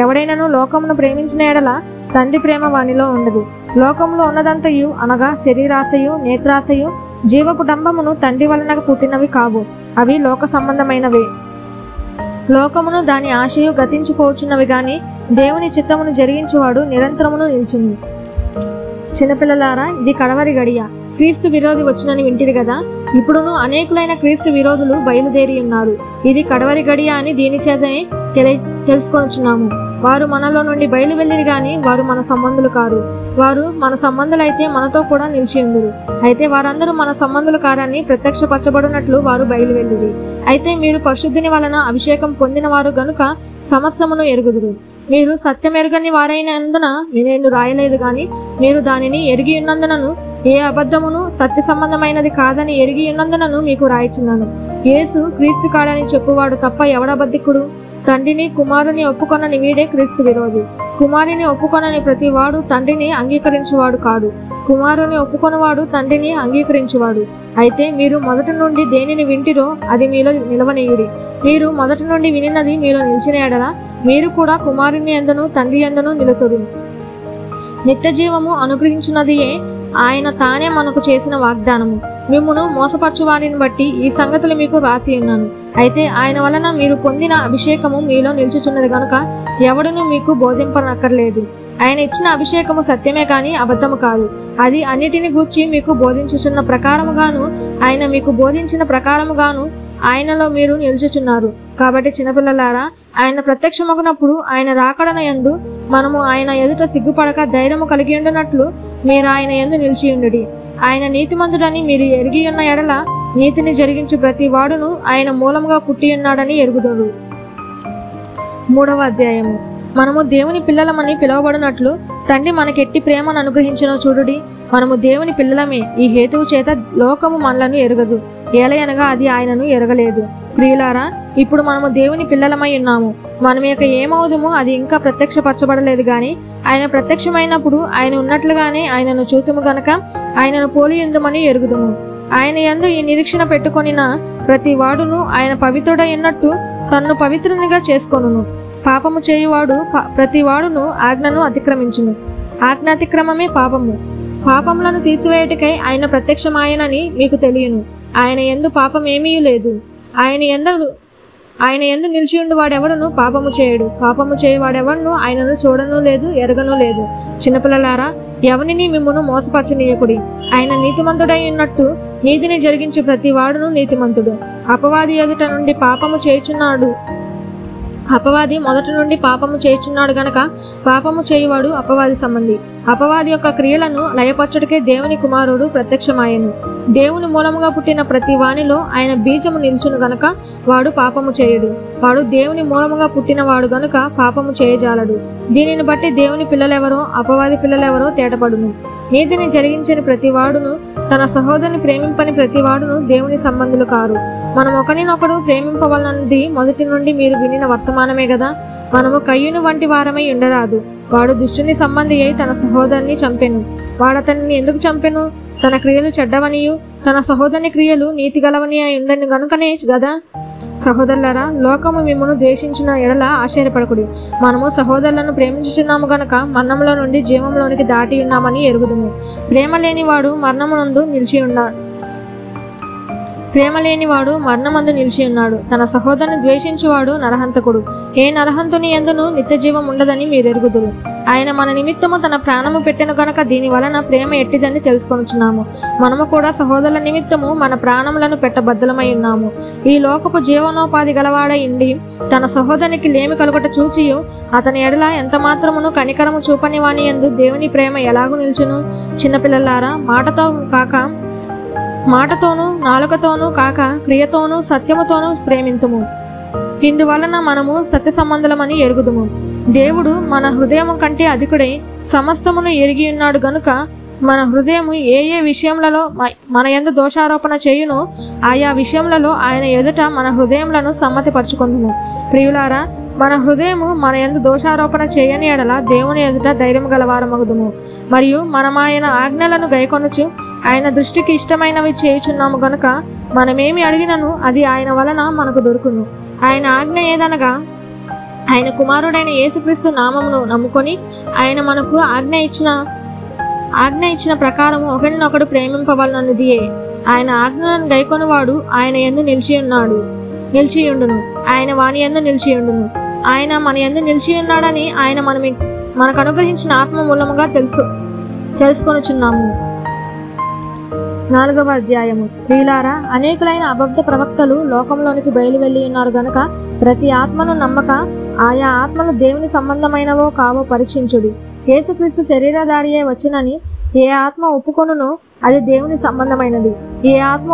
ఎవడైనను లోకమును ప్రేమించిన ఎడల తండ్రి ప్రేమ వానిలో ఉండదు. లోకములో ఉన్నదంతయు అనగా శరీరాశయు, నేత్రాశయు, జీవపు డంబమును తండ్రి వలన పుట్టినవి కావు, అవి లోక సంబంధమైనవే. లోకమును దాని ఆశయు గతించిపోచున్నవి గాని దేవుని చిత్తమును జరిగించువాడు నిరంతరమును నిల్చును. చిన్నపిల్లలారా, ఇది కడవరి గడియ. క్రీస్తు విరోధి వచ్చునని వింటిరి కదా. ఇప్పుడును అనేకులైన క్రీస్తు విరోధులు బయలుదేరి ఉన్నారు. ఇది కడవరి గడియ అని దీని చేతనే తెలుసుకొనుచున్నాము. వారు మనలో నుండి బయలు వెళ్ళిరి గాని వారు మన సంబంధులు కారు. వారు మన సంబంధులైతే మనతో కూడా నిలిచి ఉందురు. అయితే వారందరూ మన సంబంధులు కారని ప్రత్యక్షపరచబడినట్లు వారు బయలు వెళ్ళిరి. అయితే మీరు పరిశుద్ధిని వలన అభిషేకం పొందిన వారు గనుక సమస్తమును ఎరుగుదురు. మీరు సత్యం ఎరుగని వారైనందున నేను రాయలేదు గాని మీరు దానిని ఎరిగి ఉన్నందునను ఏ అబద్ధమును సత్య సంబంధమైనది కాదని ఎరిగి ఉన్నందునను మీకు రాయిచున్నాను. యేసు క్రీస్తు కాడని చెప్పువాడు తప్ప ఎవడబద్ధికుడు? తండ్రిని కుమారుని ఒప్పుకొనని వీడే క్రీస్తు విరోధి. కుమారుని ఒప్పుకొనని ప్రతి వాడు తండ్రిని అంగీకరించువాడు కాడు. కుమారుని ఒప్పుకొనివాడు తండ్రిని అంగీకరించువాడు. అయితే మీరు మొదటి నుండి దేనిని వింటిరో అది మీలో నిలవనీయుడి. మీరు మొదటి నుండి వినినది మీలో నిలిచిన ఎడల మీరు కూడా కుమారుని యందును తండ్రి యందును నిలుతురు. నిత్య జీవము అనుగ్రహించున్నదియే ఆయన తానే మనకు చేసిన వాగ్దానము. మిమ్మును మోసపరచు వారిని బట్టి ఈ సంగతులు మీకు రాసి ఉన్నాను. అయితే ఆయన వలన మీరు పొందిన అభిషేకము మీలో నిలుచుచున్నది గనుక ఎవడునూ మీకు బోధింపనక్కర్లేదు. ఆయన ఇచ్చిన అభిషేకము సత్యమే కాని అబద్ధము కాదు. అది అన్నిటిని గూర్చి మీకు బోధించుచున్న ప్రకారముగాను ఆయన మీకు బోధించిన ప్రకారముగాను ఆయనలో మీరు నిలుచుచున్నారు. కాబట్టి చిన్నపిల్లలారా, ఆయన ప్రత్యక్షమగునప్పుడు ఆయన రాకడన యందు మనము ఆయన ఎదుట సిగ్గుపడక ధైర్యము కలిగి ఉండునట్లు మీరు ఆయన యందు నిలిచియుండుడి. ఆయన నీతిమంతుడని మీరు ఎరిగి ఉన్న ఎడల నీతిని జరిగించు ప్రతి వాడును ఆయన మూలముగా పుట్టి ఉన్నాడని ఎరుగుదురు. 3వ అధ్యాయము. మనము దేవుని పిల్లలమని పిలువబడినట్లు తండ్రి మనకెట్టి ప్రేమను అనుగ్రహించునో చూడుడి. మనము దేవుని పిల్లలమే. ఈ హేతువు చేత లోకము మనలను ఎరగదు, ఏలయనగా అది ఆయనను ఎరగలేదు. ప్రియులారా, ఇప్పుడు మనము దేవుని పిల్లలమై ఉన్నాము. మనం యొక్క ఏమవుదుమో అది ఇంకా ప్రత్యక్షపరచబడలేదు గాని ఆయన ప్రత్యక్షమైనప్పుడు ఆయన ఉన్నట్లుగానే ఆయనను చూతుము గనక ఆయనను పోలియుందుమని ఎరుగుదుము. ఆయన యందు ఈ నిరీక్షణ పెట్టుకొనిన ప్రతి వాడును ఆయన పవిత్రుడైనట్టు తన్ను పవిత్రునిగా చేసుకొనును. పాపము చేయువాడు ప్రతి వాడును ఆజ్ఞను అతిక్రమించును. ఆజ్ఞాతిక్రమమే పాపము. పాపములను తీసివేయుటకై ఆయన ప్రత్యక్షమాయనని మీకు తెలియను. ఆయన యందు పాపమేమీ లేదు. ఆయన యందు నిలిచియుండు వాడెవడును పాపము చేయడు. పాపము చేయువాడెవడును ఆయనను చూడను లేదు, ఎరగను లేదు. చిన్నపిల్లలారా, ఎవరిని మిమ్మును మోసపరచనీయకుడి. ఆయన నీతిమంతుడై ఉన్నట్టు నీతిని జరిగించు ప్రతి వాడును నీతిమంతుడు. అపవాది ఎదుట నుండి పాపము చేయుచున్నాడు. అపవాది మొదటి నుండి పాపము చేయుచున్నాడు గనక పాపము చేయువాడు అపవాది సంబంధి. అపవాది యొక్క క్రియలను లయపరచుటకే దేవుని కుమారుడు ప్రత్యక్షమాయెను. దేవుని మూలముగా పుట్టిన ప్రతి వానిలో ఆయన బీజము నిలుచును గనక వాడు పాపము చేయడు. వాడు దేవుని మూలముగా పుట్టినవాడు గనుక పాపము చేయజాలడు. దీనిని బట్టి దేవుని పిల్లలెవరో అపవాది పిల్లలెవరో తేటపడును. నీతిని జరిగించని ప్రతి వాడును తన సహోదరుని ప్రేమింపని ప్రతి వాడును దేవుని సంబంధులు కారు. మనం ఒకరినొకడు ప్రేమింపవలనది మొదటి నుండి మీరు వినిన వర్తమానమే గదా. మనము కయ్యూను వంటి వారమై ఉండరాదు. వాడు దుష్టుని సంబంధి అయి తన సహోదరుని చంపెను. వాడతనిని ఎందుకు చంపెను? తన క్రియలు చెడ్డవనియు తన సహోదరుని క్రియలు నీతి గలవని అయి ఉండని గనుకనే గదా. సహోదరులారా, లోకము మిమ్మును ద్వేషించిన ఎడల ఆశ్చర్యపడకుడి. మనము సహోదరులను ప్రేమించుచున్నాము గనక మరణంలో నుండి జీవంలోనికి దాటి ఉన్నామని ఎరుగుదుము. ప్రేమ లేనివాడు మరణమందు నిలిచి ఉన్నాడు. తన సహోదరుని ద్వేషించువాడు నరహంతకుడు. ఏ నరహంతుని యందును నిత్య జీవం ఉండదని మీరెరుగుదురు. ఆయన మన నిమిత్తము తన ప్రాణము పెట్టెను గనక దీని వలన ప్రేమ ఎట్టిదని తెలుసుకొనుచున్నాము. మనము కూడా సహోదరుల నిమిత్తము మన ప్రాణములను పెట్టబద్దలమై ఉన్నాము. ఈ లోకపు జీవనోపాధి గలవాడై ఉండి తన సహోదరునికి లేమి కలుగట చూచియు అతని ఎడల ఎంత మాత్రమును కనికరము చూపని వాని యందు దేవుని ప్రేమ ఎలాగు నిల్చును? చిన్నపిల్లలారా, మాటతోనూ నాలుకతోనూ కాక క్రియతోనూ సత్యముతోనూ ప్రేమింతుము. ఇందువలన మనము సత్య సంబంధులమని ఎరుగుదుము. దేవుడు మన హృదయము కంటే అధికుడై సమస్తమును ఎరిగి ఉన్నాడు గనుక మన హృదయము ఏ విషయములలో మన యందు దోషారోపణ చేయునో ఆయా విషయములలో ఆయన ఎదుట మన హృదయములను సమ్మతిపరచుకొందుము. ప్రియులారా, మన హృదయము మన యందు దోషారోపణ చేయని ఎడల దేవుని ఎదుట ధైర్యము గలవారమగుదుము. మరియు మనమాయన ఆజ్ఞలను గైకొనుచు ఆయన దృష్టికి ఇష్టమైనవి చేయుచున్నాము గనుక మనమేమి అడిగినను అది ఆయన వలన మనకు దొరుకును. ఆయన ఆజ్ఞ ఏదనగా ఆయన కుమారుడైన యేసుక్రీస్తు నామమును నమ్ముకొని ఆయన మనకు ఆజ్ఞ ఇచ్చిన ప్రకారము ఒకరినొకడు ప్రేమింపవలనదియే. ఆయన ఆజ్ఞలను గైకొనువాడు ఆయన యందు నిలిచియుండును. ఆయన వాని యందు నిలిచియుండును. ఆయన మన యందు నిలిచియున్నాడని ఆయన మనకు అనుగ్రహించిన ఆత్మ మూలముగా తెలుసుకొనుచున్నాము. 4వ అధ్యాయము. ప్రియులారా, అనేకులైన అబద్ధ ప్రవక్తలు లోకంలోనికి బయలు వెళ్ళి ఉన్నారు గనుక ప్రతి ఆత్మను నమ్మక ఆయా ఆత్మలు దేవుని సంబంధమైనవో కావో పరీక్షించుడి. యేసుక్రీస్తు శరీరధారియే వచ్చినని ఏ ఆత్మ ఒప్పుకొనునో అది దేవుని సంబంధమైనది. ఏ ఆత్మ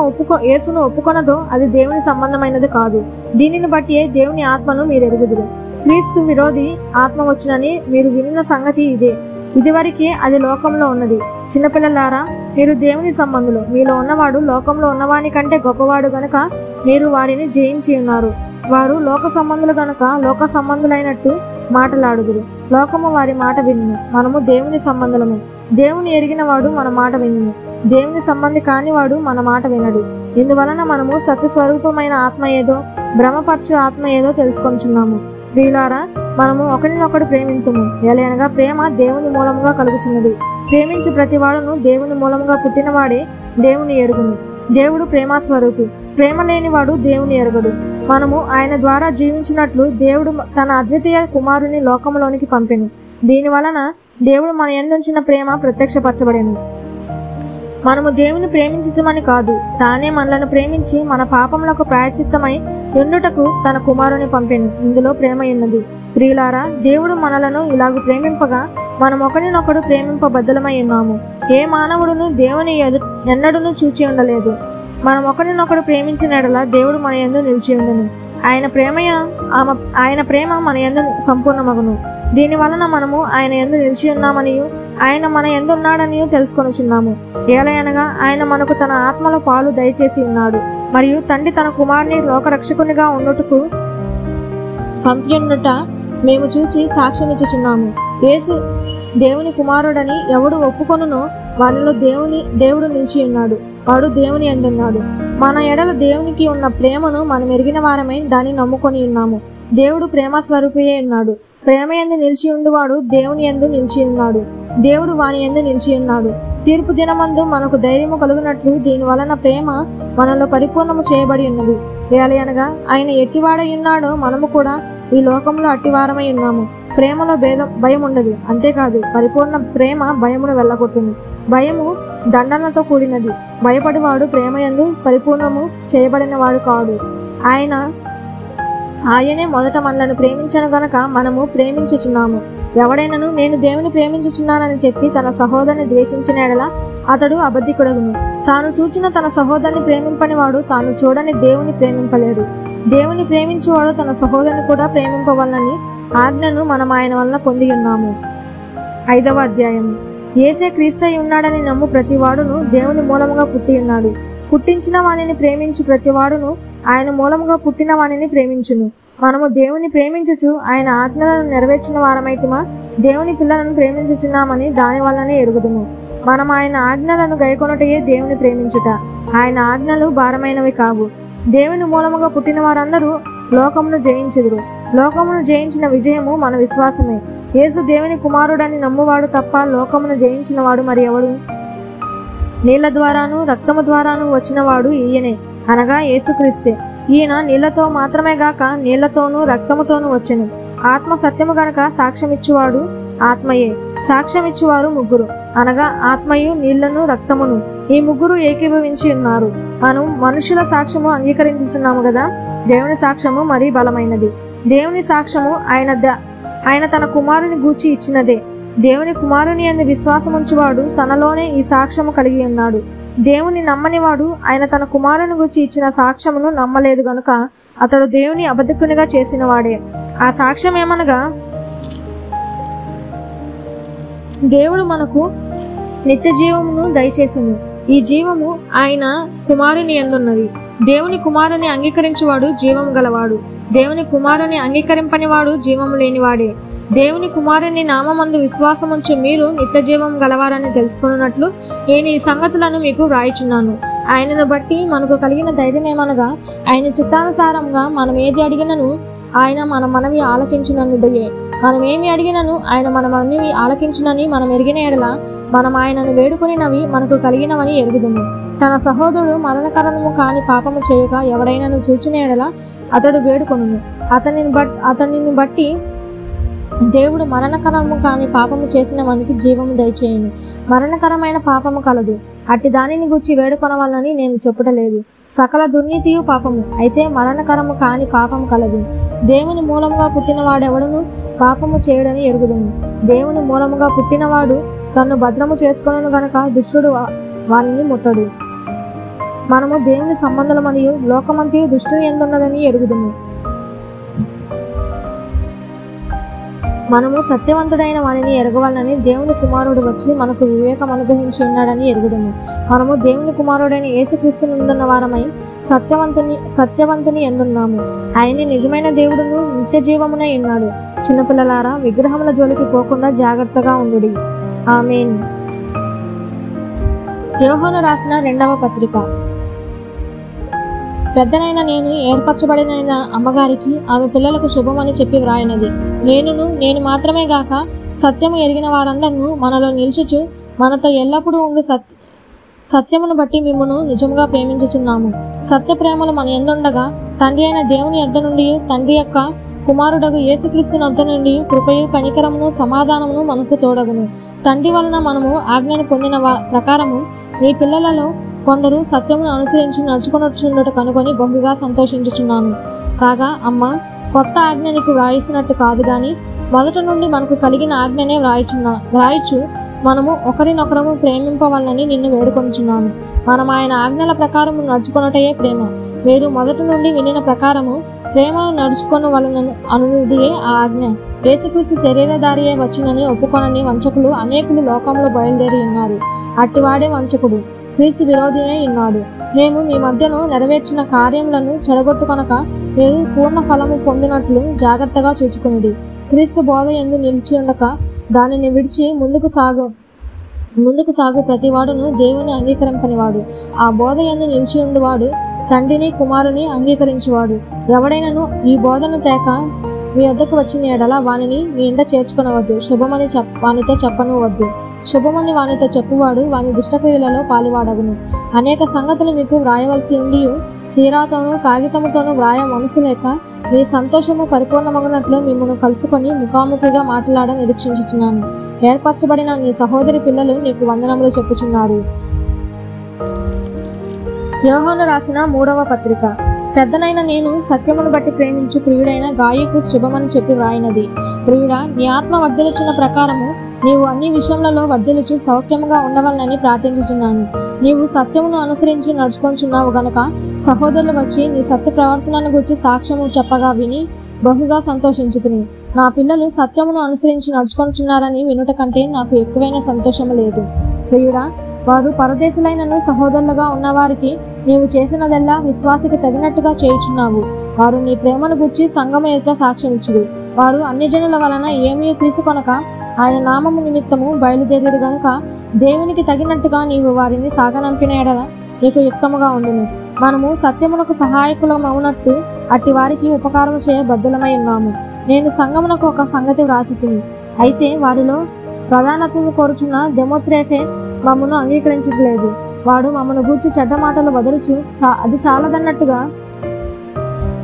యేసును ఒప్పుకొనదో అది దేవుని సంబంధమైనది కాదు. దీనిని బట్టి దేవుని ఆత్మను మీరు ఎరుగుదురు. క్రీస్తు విరోధి ఆత్మ వచ్చినని మీరు విన్న సంగతి ఇదే. ఇదివరకే అది లోకంలో ఉన్నది. చిన్నపిల్లలారా, మీరు దేవుని సంబంధులు. మీలో ఉన్నవాడు లోకంలో ఉన్నవాని కంటే గొప్పవాడు గనుక మీరు వారిని జయించి ఉన్నారు. వారు లోక సంబంధులు గనుక లోక సంబంధులైనట్టు మాటలాడుదురు. లోకము వారి మాట వినును. మనము దేవుని సంబంధులము. దేవుని ఎరిగిన వాడు మన మాట వినును. దేవుని సంబంధి కానివాడు మన మాట వినడు. ఇందువలన మనము సత్యస్వరూపమైన ఆత్మ ఏదో భ్రమపరచు ఆత్మ ఏదో తెలుసుకొనుచున్నాము. ప్రియులారా, మనము ఒకరినొకడు ప్రేమింతుము. ఎలయనగా ప్రేమ దేవుని మూలముగా కలుగుచున్నది. ప్రేమించు ప్రతివాడును దేవుని మూలముగా పుట్టినవాడే దేవుని ఎరుగును. దేవుడు ప్రేమస్వరూపి. ప్రేమ లేనివాడు దేవుని ఎరగడు. మనము ఆయన ద్వారా జీవించినట్లు దేవుడు తన అద్వితీయ కుమారుని లోకములోనికి పంపెను. దీని వలన దేవుడు మన యందుంచిన ప్రేమ ప్రత్యక్షపరచబడెను. మనము దేవుని ప్రేమించుతామని కాదు, తానే మనలను ప్రేమించి మన పాపములకు ప్రాయశ్చిత్తమై ఉండుటకు తన కుమారుని పంపెను. ఇందులో ప్రేమ ఉన్నది. ప్రియులారా, దేవుడు మనలను ఇలాగూ ప్రేమింపగా మనం ఒకరినొకడు ప్రేమింపబద్ధులమై ఉన్నాము. ఏ మానవుడును దేవుని ఎన్నడూను చూచి ఉండలేదు. మనం ఒకరినొకడు ప్రేమించిన ఎడల దేవుడు మన యందు నిలిచి ఉండును. ఆయన ప్రేమ మన యందు సంపూర్ణమగును. దీని వలన మనము ఆయన యందు నిలిచి ఉన్నామనియు ఆయన మన యందు ఉన్నాడనియు తెలుసుకొనుచున్నాము. ఏలయనగా ఆయన మనకు తన ఆత్మలో పాలు దయచేసి ఉన్నాడు. మరియు తండ్రి తన కుమారుని లోకరక్షకునిగా ఉండుటకు పంపియుండుట మేము చూచి సాక్ష్యం ఇచ్చుచున్నాము. యేసు దేవుని కుమారుడని ఎవడు ఒప్పుకొనునో వానిలో దేవుడు నిలిచి ఉన్నాడు, వాడు దేవుని యందున్నాడు. మన ఎడల దేవునికి ఉన్న ప్రేమను మనం ఎరిగిన వారమై దాన్ని నమ్ముకొని ఉన్నాము. దేవుడు ప్రేమ స్వరూపియే ఉన్నాడు. ప్రేమ యందు నిలిచి ఉండువాడు దేవుని యందు నిలిచి ఉన్నాడు, దేవుడు వాని యందు నిలిచి ఉన్నాడు. తీర్పు దినమందు మనకు ధైర్యము కలుగునట్లు దీని వలన ప్రేమ మనలో పరిపూర్ణము చేయబడి ఉన్నది. ఏలయనగా ఆయన ఎట్టివాడై ఉన్నాడో మనము కూడా ఈ లోకంలో అట్టివారమై ఉన్నాము. ప్రేమలో భయం ఉండదు. అంతేకాదు, పరిపూర్ణ ప్రేమ భయమును వెళ్ళగొట్టును. భయము దండనతో కూడినది. భయపడివాడు ప్రేమ యందు పరిపూర్ణము చేయబడిన వాడు కాడు. ఆయనే మొదట మనలను ప్రేమించను గనక మనము ప్రేమించుచున్నాము. ఎవడైనను నేను దేవుని ప్రేమించుచున్నానని చెప్పి తన సహోదరుని ద్వేషించిన ఎడల అతడు అబద్ధికుడగును. తాను చూచిన తన సహోదరుని ప్రేమింపని వాడు తాను చూడని దేవుని ప్రేమింపలేడు. దేవుని ప్రేమించువాడు తన సహోదరుని కూడా ప్రేమింపవలనని ఆజ్ఞను మనం ఆయన వలన పొంది ఉన్నాము. 5వ అధ్యాయం. యేసే క్రీస్తై ఉన్నాడని నమ్ము ప్రతివాడును దేవుని మూలముగా పుట్టి ఉన్నాడు. పుట్టించిన వానిని ప్రేమించు ప్రతివాడును ఆయన మూలముగా పుట్టిన వానిని ప్రేమించును. మనము దేవుని ప్రేమించుచు ఆయన ఆజ్ఞలను నెరవేర్చిన వారమైతిమా దేవుని పిల్లలను ప్రేమించుచున్నామని దాని వల్లనే ఎరుగుదుము. మనం ఆయన ఆజ్ఞలను గైకొనుటయే దేవుని ప్రేమించుట. ఆయన ఆజ్ఞలు భారమైనవి కావు. దేవుని మూలముగా పుట్టిన వారందరూ లోకమును జయించుదురు. లోకమును జయించిన విజయము మన విశ్వాసమే. యేసు దేవుని కుమారుడని నమ్మువాడు తప్ప లోకమును జయించిన వాడు మరి ఎవడు? నీళ్ల ద్వారాను రక్తము ద్వారాను వచ్చినవాడు ఈయనే, అనగా యేసుక్రీస్తే. ఈయన నీళ్లతో మాత్రమే గాక నీళ్లతోనూ రక్తముతోనూ వచ్చెను. ఆత్మ సత్యము గనక సాక్ష్యమిచ్చువాడు ఆత్మయే. సాక్ష్యమిచ్చువారు ముగ్గురు, అనగా ఆత్మయు నీళ్లను రక్తమును. ఈ ముగ్గురు ఏకీభవించి ఉన్నారు. మనం మనుషుల సాక్ష్యము అంగీకరించుచున్నాము కదా, దేవుని సాక్ష్యము మరీ బలమైనది. దేవుని సాక్ష్యము ఆయన తన కుమారుని గూర్చి ఇచ్చినదే. దేవుని కుమారుని యందు విశ్వాసముంచువాడు తనలోనే ఈ సాక్ష్యము కలిగి ఉన్నాడు. దేవుని నమ్మనివాడు ఆయన తన కుమారుని గూర్చి ఇచ్చిన సాక్ష్యమును నమ్మలేదు గనుక అతడు దేవుని అబద్ధికునిగా చేసిన వాడే. ఆ సాక్ష్యం ఏమనగా, దేవుడు మనకు నిత్య జీవమును దయచేసింది. ఈ జీవము ఆయన కుమారుని యందున్నది. దేవుని కుమారుని అంగీకరించువాడు జీవము గలవాడు. దేవుని కుమారుని అంగీకరింపనివాడు జీవము లేనివాడే. దేవుని కుమారుని నామమందు విశ్వాసముంచు మీరు నిత్య జీవం గలవారని తెలుసుకున్నట్లు నేను ఈ సంగతులను మీకు వ్రాయిచున్నాను. ఆయనను బట్టి మనకు కలిగిన ధైర్యం ఏమనగా, ఆయన చిత్తానుసారంగా మనం ఏది అడిగినను ఆయన మన మనవి ఆలకించుననిదయే. మనం ఏమి అడిగినను ఆయన మన మనవి ఆలకించునని మనం ఎరిగిన ఎడల మనం ఆయనను వేడుకొనినవి మనకు కలిగినవని ఎరుగుదుము. తన సహోదరుడు మరణకరము కాని పాపము చేయక ఎవడైనను చూచిన ఎడల అతడు వేడుకొనును. అతనిని బట్టి దేవుడు మరణకరము కాని పాపము చేసిన వానికి జీవము దయచేయును. మరణకరమైన పాపము కలదు, అట్టి దానిని గుర్చి వేడుకొనవలనని నేను చెప్పుటలేదు. సకల దుర్నీతియు పాపము, అయితే మరణకరము కాని పాపము కలదు. దేవుని మూలముగా పుట్టిన వాడెవడును పాపము చేయడని ఎరుగుదును. దేవుని మూలముగా పుట్టినవాడు తన్ను భద్రము చేసుకొనును గనక దుష్టుడు వానిని ముట్టడు. మనము దేవుని సంబంధులమనియు లోకమంతయు దుష్టుని ఎందున్నదని ఎరుగుదుము. మనము సత్యవంతుడైన వానిని ఎరగవాలని దేవుని కుమారుడు వచ్చి మనకు వివేకం అనుగ్రహించి ఉన్నాడని ఎరుగుదుము. మనము దేవుని కుమారుడైన యేసుక్రీస్తునందున్న వారమై సత్యవంతుని ఎందున్నాము. ఆయనే నిజమైన దేవుడును నిత్య జీవమునై ఉన్నాడు. చిన్నపిల్లలారా, విగ్రహముల జోలికి పోకుండా జాగ్రత్తగా ఉండుడి. ఆమేన్. యోహాను రాసిన 2వ పత్రిక. పెద్దనైన నేను ఏర్పరచబడిన అమ్మగారికి ఆమె పిల్లలకు శుభమని చెప్పి వ్రాయినది. నేను మాత్రమే గాక సత్యము ఎరిగిన వారందరూ మనలో నిల్చుచు మనతో ఎల్లప్పుడూ ఉండు సత్యమును బట్టి మిమ్మును నిజముగా ప్రేమించుచున్నాము. సత్య ప్రేమలు మన యందుండగా తండ్రి అయిన దేవుని యొద్ద నుండి తండ్రి యొక్క కుమారుడగు యేసుక్రీస్తు యొద్ద నుండి కృపయు కనికరమును సమాధానమును మనకు తోడగును. తండ్రి వలన మనము ఆజ్ఞను పొందిన ప్రకారము నీ పిల్లలలో కొందరు సత్యమును అనుసరించి నడుచుకొనొచ్చుండుట కనుగొని బహుగా సంతోషించుచున్నాను. కాగా అమ్మ, కొత్త ఆజ్ఞ నీకు వ్రాయిస్తున్నట్టు కాదు గాని మొదట నుండి మనకు కలిగిన ఆజ్ఞనే వ్రాయిచు మనము ఒకరినొకరము ప్రేమింపవలనని నిన్ను వేడుకొనుచున్నాను. మనం ఆయన ఆజ్ఞల ప్రకారము నడుచుకొనుటయే ప్రేమ. మీరు మొదటి నుండి వినిన ప్రకారము ప్రేమను నడుచుకొను వలన అనుదియే ఆ ఆజ్ఞ. యేసుక్రీస్తు శరీరధారియే వచ్చినని ఒప్పుకొనని వంచకులు అనేకులు లోకంలో బయలుదేరి ఉన్నారు. అట్టివాడే వంచకుడు, క్రీస్తు విరోధినే ఉన్నాడు. మేము మీ మధ్యను నెరవేర్చిన కార్యములను చెడగొట్టుకొనక మీరు పూర్ణ ఫలము పొందినట్లు జాగ్రత్తగా చూచుకునుడి. క్రీస్తు బోధ యందు నిలిచి ఉండక దానిని విడిచి ముందుకు సాగు ప్రతివాడును దేవుని అంగీకరింపనివాడు. ఆ బోధ యందు నిలిచి ఉండువాడు తండ్రిని కుమారుని అంగీకరించువాడు. ఎవడైనను ఈ బోధను తేక మీ వద్దకు వచ్చిన ఎడల వానిని మీ ఇంట చేర్చుకొనవద్దు. శుభమని వానితో చెప్పను వద్దు. శుభమని వానితో చెప్పువాడు వాని దుష్టక్రియలలో పాలివాడగును. అనేక సంగతులు మీకు వ్రాయవలసి ఉండి సీరాతోనూ కాగితముతోనూ వ్రాయ మనసు లేక మీ సంతోషము పరిపూర్ణమగునట్లు మిమ్మల్ని కలుసుకొని ముఖాముఖిగా మాట్లాడ నిరీక్షించుచున్నాను. ఏర్పరచబడిన నీ సహోదరి పిల్లలు నీకు వందనములు చెప్పుచున్నారు. యోహాను రాసిన 3వ పత్రిక. పెద్దనైన నేను సత్యమును బట్టి ప్రేమించు ప్రియుడైన గాయకు శుభమని చెప్పి వ్రాయినది. ప్రియుడా, నీ ఆత్మ వర్ధిల్లుచున్న ప్రకారము నీవు అన్ని విషయములలో వర్ధిల్లుచు సౌఖ్యముగా ఉండవలనని ప్రార్థించుచున్నాను. నీవు సత్యమును అనుసరించి నడుచుకొనుచున్నావు గనుక సహోదరులు వచ్చి నీ సత్య ప్రవర్తనను గురించి సాక్ష్యము చెప్పగా విని బహుగా సంతోషించుతుని. నా పిల్లలు సత్యమును అనుసరించి నడుచుకొనుచున్నారని వినుట కంటే నాకు ఎక్కువైన సంతోషము లేదు. ప్రియుడా, వారు పరదేశులైనను సహోదరులుగా ఉన్నవారికి నీవు చేసినదెల్లా విశ్వాసికి తగినట్టుగా చేయుచున్నావు. వారు నీ ప్రేమను గుర్చి సంఘము ఎదుట సాక్ష్యమిచ్చిరి. వారు అన్యజనుల వలన ఏమీ తీసుకొనక ఆయన నామము నిమిత్తము బయలుదేరిరు గనుక దేవునికి తగినట్టుగా నీవు వారిని సాగనంపిన ఎడల నీకు యుక్తముగా ఉండును. మనము సత్యమునకు సహాయకులమవునట్టు అట్టి వారికి ఉపకారము చేయ బద్ధులమై ఉన్నాము. నేను సంఘమునకు ఒక సంగతి వ్రాసి తిని, అయితే వారిలో ప్రధానత్వము కోరుచున్న దెమోత్రేఫే మమ్మను అంగీకరించట్లేదు. వాడు మమ్మను గూర్చి చెడ్డ మాటలు వదలుచు అది చాలదన్నట్టుగా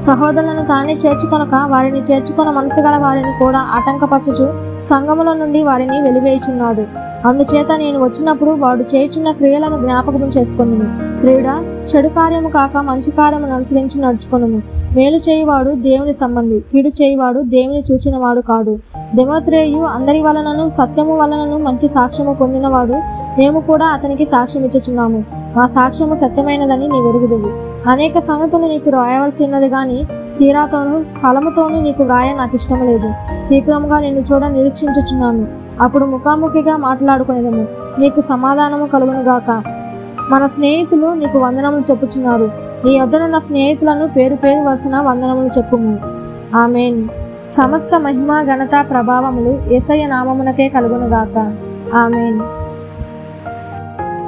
సహోదరులను తానే చేర్చుకొనక వారిని చేర్చుకొన మనసు గల వారిని కూడా ఆటంకపరచుచు సంఘముల నుండి వారిని వెలివేయుచున్నాడు. అందుచేత నేను వచ్చినప్పుడు వాడు చేయుచున్న క్రియలను జ్ఞాపకం చేసుకొందును. ప్రియుడా, చెడు కార్యము కాక మంచి కార్యమును అనుసరించి నడుచుకొనుము. మేలు చేయువాడు దేవుని సంబంధి, కీడు చేయువాడు దేవుని చూచినవాడు కాడు. దెమోత్రేయు అందరి వలనను సత్యము వలనను మంచి సాక్ష్యము పొందినవాడు. మేము కూడా అతనికి సాక్ష్యం ఇచ్చుచున్నాము. మా సాక్ష్యము సత్యమైనదని నీ వెరుగుదువు. అనేక సంగతులు నీకు వ్రాయవలసి ఉన్నది గాని చీరాతోనూ కలముతోనూ నీకు వ్రాయ నాకు ఇష్టం లేదు. శీఘ్రముగా నిన్ను చూడ నిరీక్షించుచున్నాను. అప్పుడు ముఖాముఖిగా మాట్లాడుకునేదము. నీకు సమాధానము కలుగునుగాక. మన స్నేహితులు నీకు వందనములు చెప్పుచున్నారు. నీ యొద్దనున్న స్నేహితులను పేరు పేరు వరుసన వందనములు చెప్పుము. ఆమేన్. సమస్త మహిమ ఘనత ప్రభావములు యేసయ్య నామమునకే కలుగునుగాక. ఆమేన్.